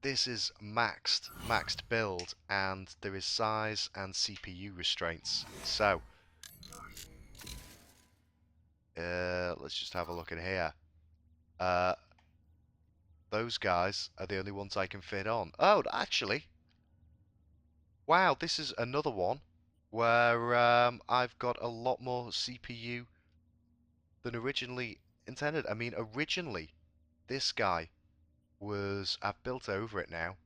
is maxed build, and there is size and CPU restraints. So, let's just have a look in here. Uh, those guys are the only ones I can fit on. Oh, actually, wow, this is another one where I've got a lot more CPU than originally intended. I mean, originally, this guy was... I've built over it now.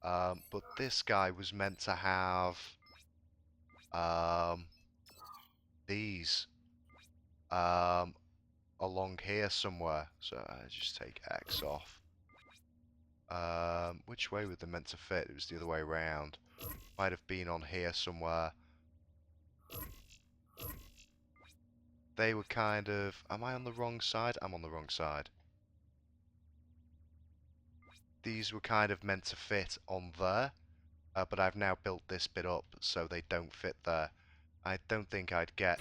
But this guy was meant to have um, these um, along here somewhere. So I just take X off. Which way were they meant to fit? It was the other way around. Might have been on here somewhere. They were kind of... Am I on the wrong side? I'm on the wrong side. These were kind of meant to fit on there. But I've now built this bit up so they don't fit there. I don't think I'd get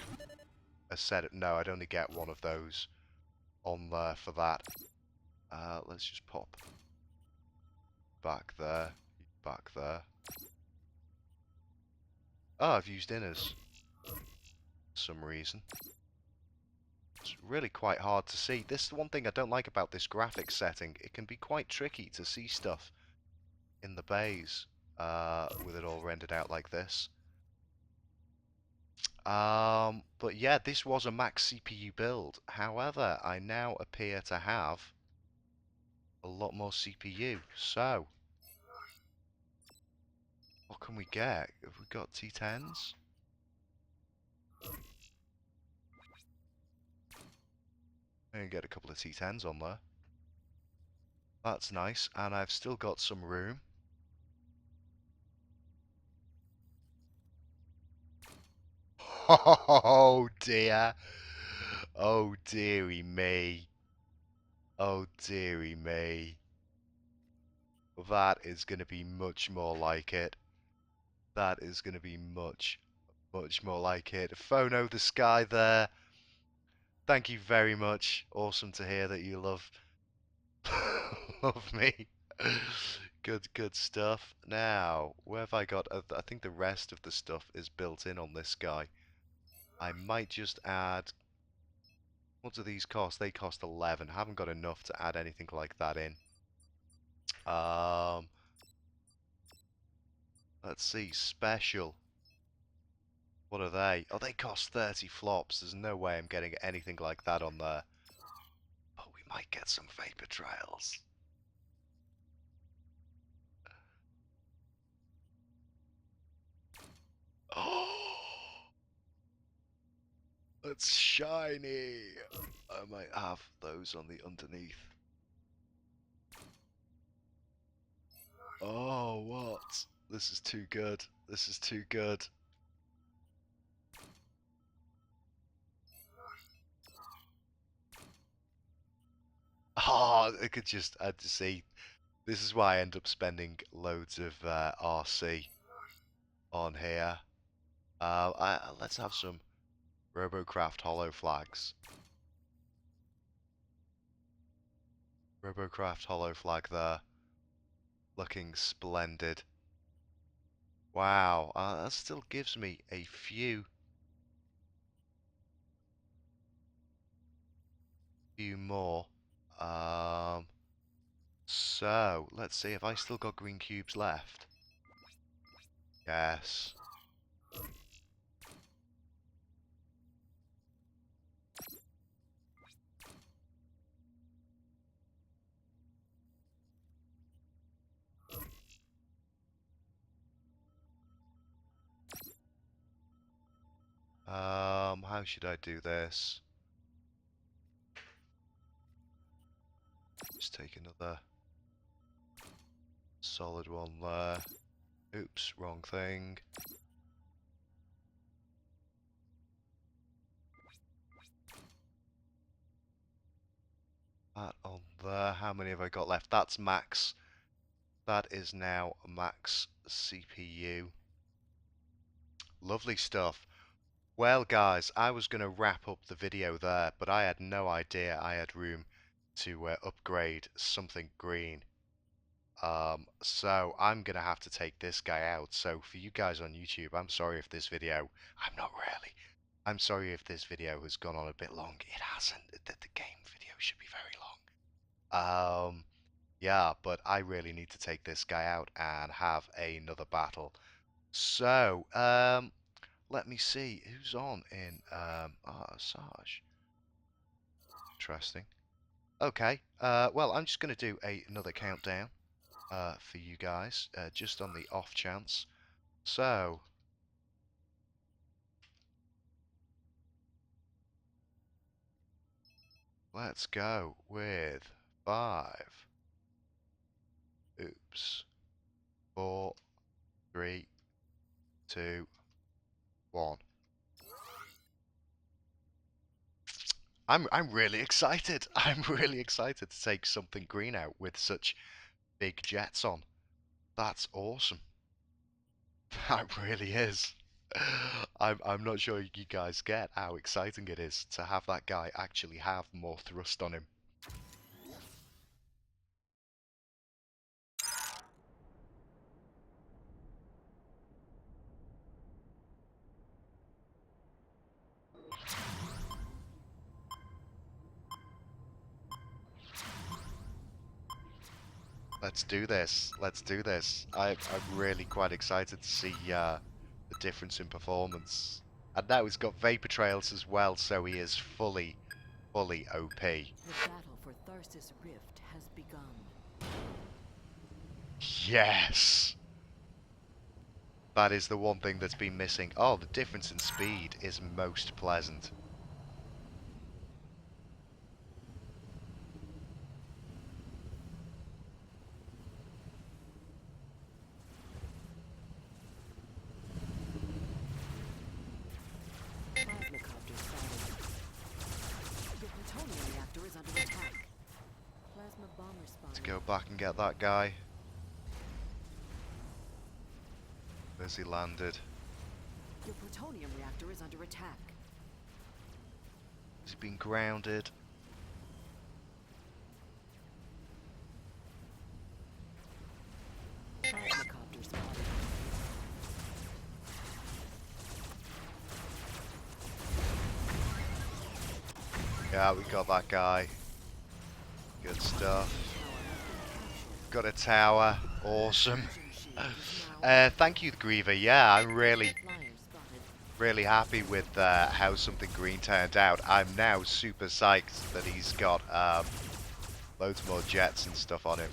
a set of... No, I'd only get one of those on there for that. Let's just pop back there, back there. Oh, I've used inners for some reason. It's really quite hard to see. This is the one thing I don't like about this graphics setting. It can be quite tricky to see stuff in the bays with it all rendered out like this. But yeah, this was a max CPU build. However, I now appear to have a lot more CPU. So, what can we get? Have we got T10s? I can get a couple of T10s on there. That's nice, and I've still got some room. Oh dear. Oh dearie me. Oh dearie me. That is going to be much more like it. That is going to be much, much more like it. Phono the Sky there. Thank you very much. Awesome to hear that you love love me. Good stuff. Now, where have I got? I think the rest of the stuff is built in on this guy. I might just add... What do these cost? They cost 11. Haven't got enough to add anything like that in. Um, let's see. Special. What are they? Oh, they cost 30 flops. There's no way I'm getting anything like that on there. But we might get some vapor trails. Oh! It's shiny. I might have those on the underneath. Oh, what? This is too good. This is too good. Oh, I just see. This is why I end up spending loads of RC on here. Let's have some Robocraft hollow flags. Robocraft hollow flag there. Looking splendid. Wow, that still gives me a few more. So let's see if I still got green cubes left. Yes. How should I do this? Just take another solid one there. Oops, wrong thing. That on there. How many have I got left? That's max. That is now max CPU. Lovely stuff. Well, guys, I was going to wrap up the video there, but I had no idea I had room to upgrade something green. So I'm going to have to take this guy out. So for you guys on YouTube, I'm sorry if this video... I'm not really. I'm sorry if this video has gone on a bit long. It hasn't. The game video should be very long. Yeah, but I really need to take this guy out and have another battle. So, let me see who's on in Sarge. Interesting. Okay. Well, I'm just going to do another countdown for you guys, just on the off chance. So, let's go with 5. Oops. 4, 3, 2, 1. I'm really excited. I'm really excited to take something green out with such big jets on. That's awesome. That really is. I'm not sure you guys get how exciting it is to have that guy actually have more thrust on him. Let's do this. Let's do this. I'm really quite excited to see the difference in performance. And now he's got vapor trails as well, so he is fully OP. The battle for Tharsis Rift has begun. Yes! That is the one thing that's been missing. Oh, the difference in speed is most pleasant. Plasmacopter spotted. Your plutonium reactor is under attack. Plasma bomber spotted. Let's go back and get that guy. Where's he landed? Your plutonium reactor is under attack. Has he been grounded? Plasmacopter spotted. Yeah, we got that guy. Good stuff. Got a tower. Awesome. Thank you, Griever. Yeah, I'm really happy with how something green turned out. I'm now super psyched that he's got loads more jets and stuff on him.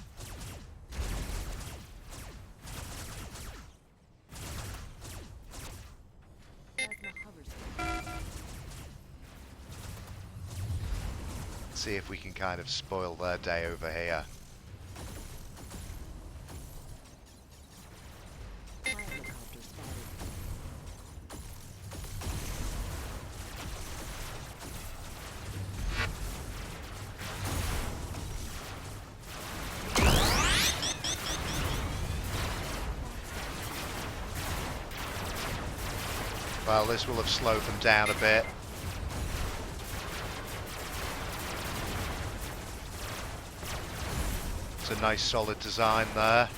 See if we can kind of spoil their day over here. Helicopter spotted. Well, this will have slowed them down a bit. It's a nice solid design there.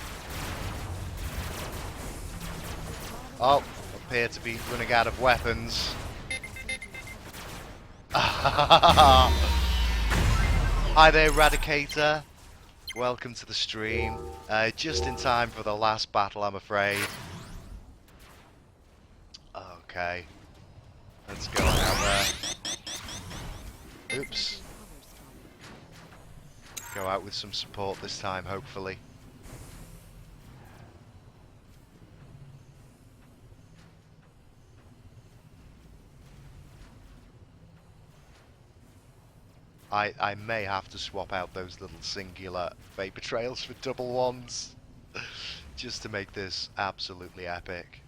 Oh, appear to be running out of weapons. Hi there, Eradicator. Welcome to the stream. Just in time for the last battle, I'm afraid. Okay. Let's go out there. Oops. Go out with some support this time, hopefully. I may have to swap out those little singular vapor trails for double ones. Just to make this absolutely epic.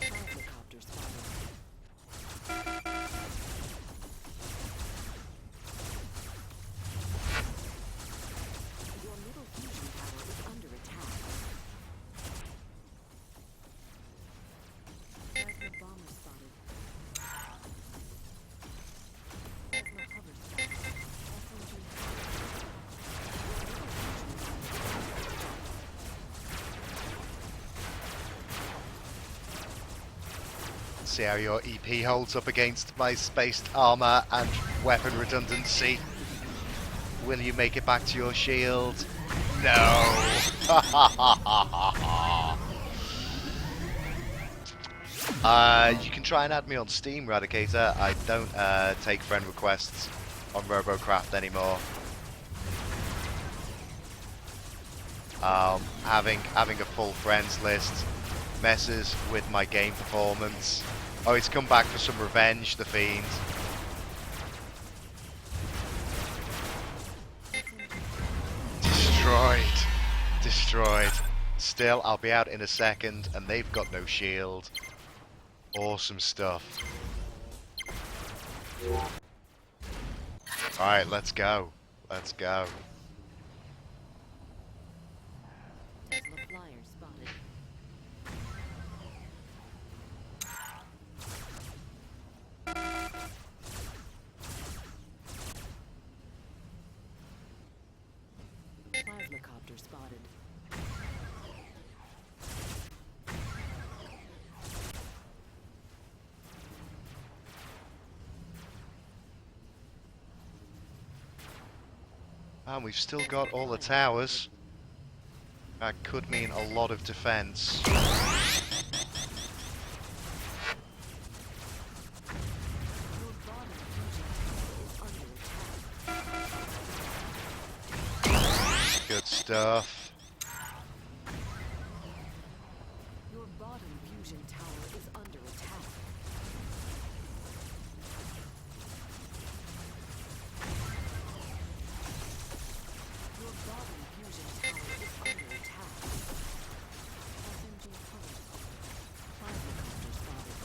Helicopter spotted. Your middle fusion tower is under attack. Plasma bomber spotted. Plasma hover spotted. SMG See how your EP holds up against my spaced armor and weapon redundancy. Will you make it back to your shield? No! You can try and add me on Steam, Radicator. I don't take friend requests on Robocraft anymore. Having a full friends list messes with my game performance. Oh, he's come back for some revenge, the fiend. Destroyed. Destroyed. Still, I'll be out in a second, and they've got no shield. Awesome stuff. Alright, let's go. Let's go. Tesla flyer spotted. Plasmacopter spotted. And we've still got all the towers. That could mean a lot of defense. Your bottom fusion tower is under attack. Good stuff. Your bottom fusion tower is under attack. Your bottom fusion tower is under attack. SMG Hover. Plasmacopter spotted.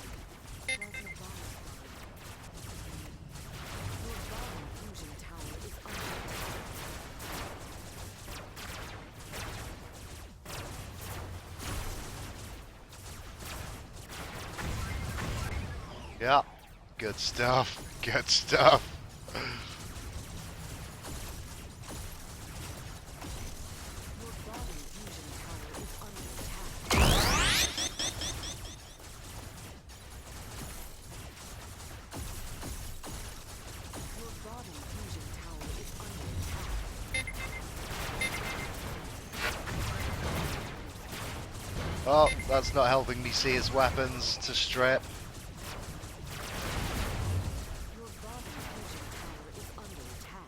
Plasma bomber spotted. Your bottom fusion tower is under attack. Yeah. Good stuff. Good stuff. Your bottom fusion tower is under attack. Your bottom fusion tower is under attack. Oh, that's not helping me see his weapons to strip. Your bottom fusion tower is under attack.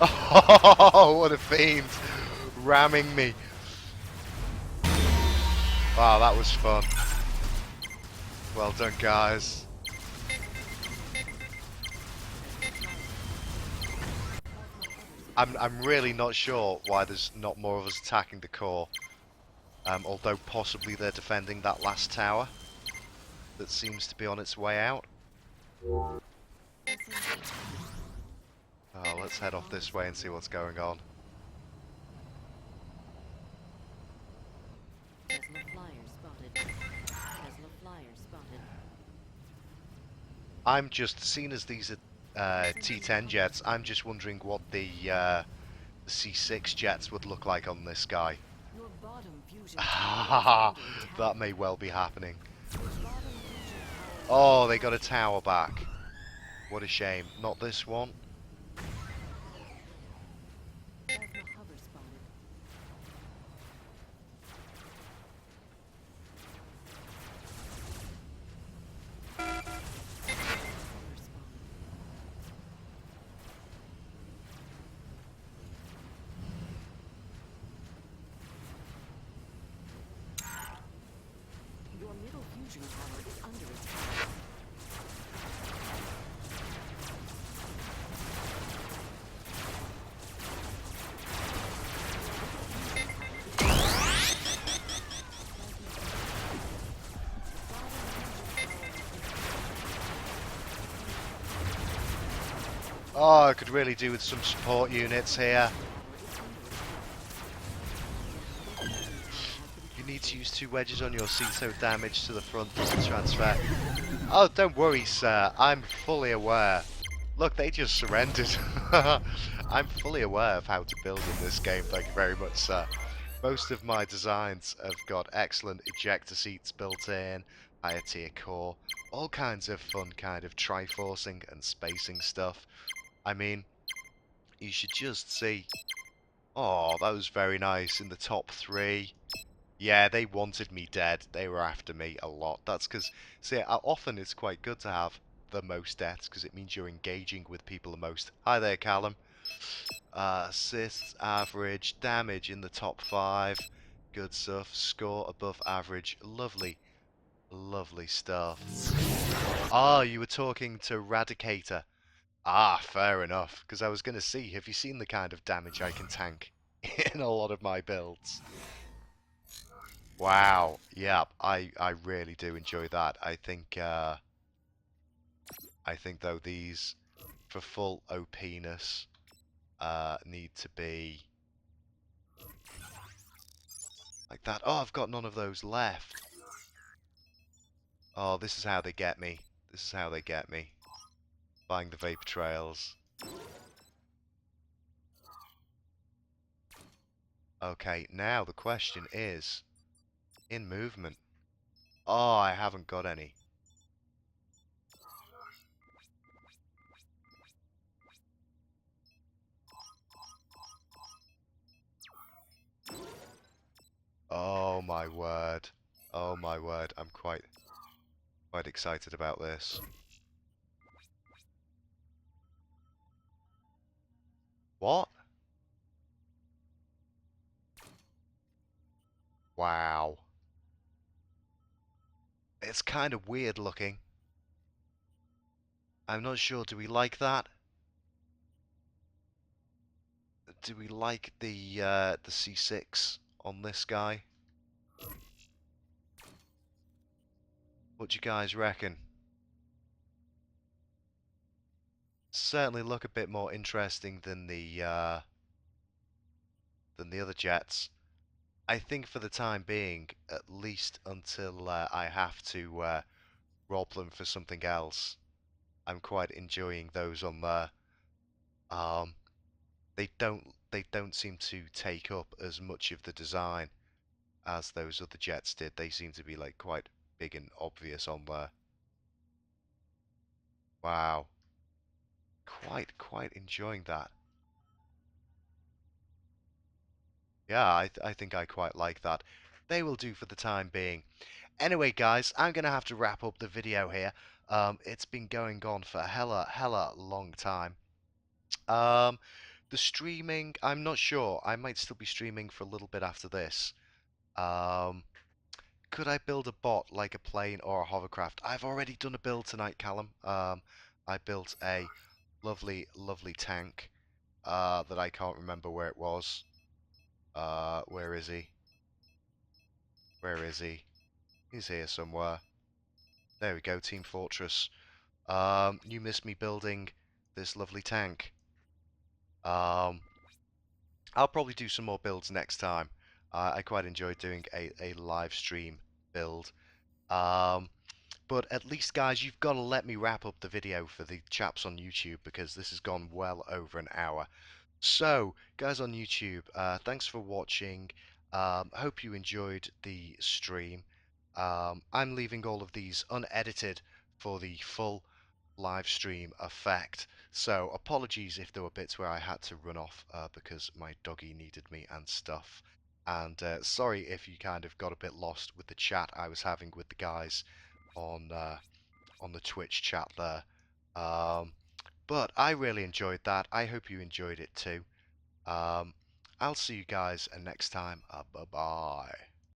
Oh, what a fiend! Ramming me. Wow, that was fun. Well done, guys. I'm really not sure why there's not more of us attacking the core. Although possibly they're defending that last tower that seems to be on its way out. Oh, let's head off this way and see what's going on. Tesla flyer spotted. Tesla flyer spotted. I'm just, seen as these are T10 jets, I'm just wondering what the C6 jets would look like on this guy. Your bottom fusion tower is under attack. That may well be happening. Your bottom fusion tower Oh, they got a tower back. What a shame. Not this one. Tesla hover spotted. Hover spotted. Your middle fusion tower is under attack. Oh, I could really do with some support units here. You need to use 2 wedges on your seat so damage to the front doesn't transfer. Oh, don't worry, sir. I'm fully aware. Look, they just surrendered. I'm fully aware of how to build in this game, thank you very much, sir. Most of my designs have got excellent ejector seats built in, higher tier core, all kinds of fun kind of triforcing and spacing stuff. I mean, you should just see. Oh, that was very nice in the top 3. Yeah, they wanted me dead. They were after me a lot. That's because, see, often it's quite good to have the most deaths because it means you're engaging with people the most. Hi there, Callum. Assists, average, damage in the top 5. Good stuff. Score above average. Lovely, lovely stuff. Ah, you were talking to Radicator. Ah, fair enough. Because I was going to see, have you seen the kind of damage I can tank in a lot of my builds? Wow. Yeah, I really do enjoy that. I think though these for full OP-ness need to be like that. Oh, I've got none of those left. Oh, this is how they get me. This is how they get me. Buying the vapor trails. Okay, now the question is in movement. Oh, I haven't got any. Oh my word. Oh my word. I'm quite excited about this. What? Wow. It's kind of weird looking. I'm not sure. Do we like that? Do we like the C6 on this guy? What do you guys reckon? Certainly look a bit more interesting than the other jets. I think for the time being, at least until I have to rob them for something else, I'm quite enjoying those on there. Um, they don't seem to take up as much of the design as those other jets did. They seem to be like quite big and obvious on there. Wow, quite enjoying that. Yeah, I think I quite like that. They will do for the time being. Anyway, guys, I'm gonna have to wrap up the video here. It's been going on for a hella long time. Um, The streaming, I'm not sure. I might still be streaming for a little bit after this. Um, could I build a bot like a plane or a hovercraft? I've already done a build tonight, Callum. I built a lovely, lovely tank that I can't remember where it was. Where is he? Where is he? He's here somewhere. There we go, Team Fortress. You missed me building this lovely tank. Um, I'll probably do some more builds next time. I quite enjoyed doing a live stream build. Um, but at least, guys, you've got to let me wrap up the video for the chaps on YouTube because this has gone well over an hour. So, guys on YouTube, thanks for watching. Hope you enjoyed the stream. I'm leaving all of these unedited for the full live stream effect. So, apologies if there were bits where I had to run off because my doggy needed me and stuff. And sorry if you kind of got a bit lost with the chat I was having with the guys on the Twitch chat there. But I really enjoyed that. I hope you enjoyed it too. Um, I'll see you guys next time. Bye bye.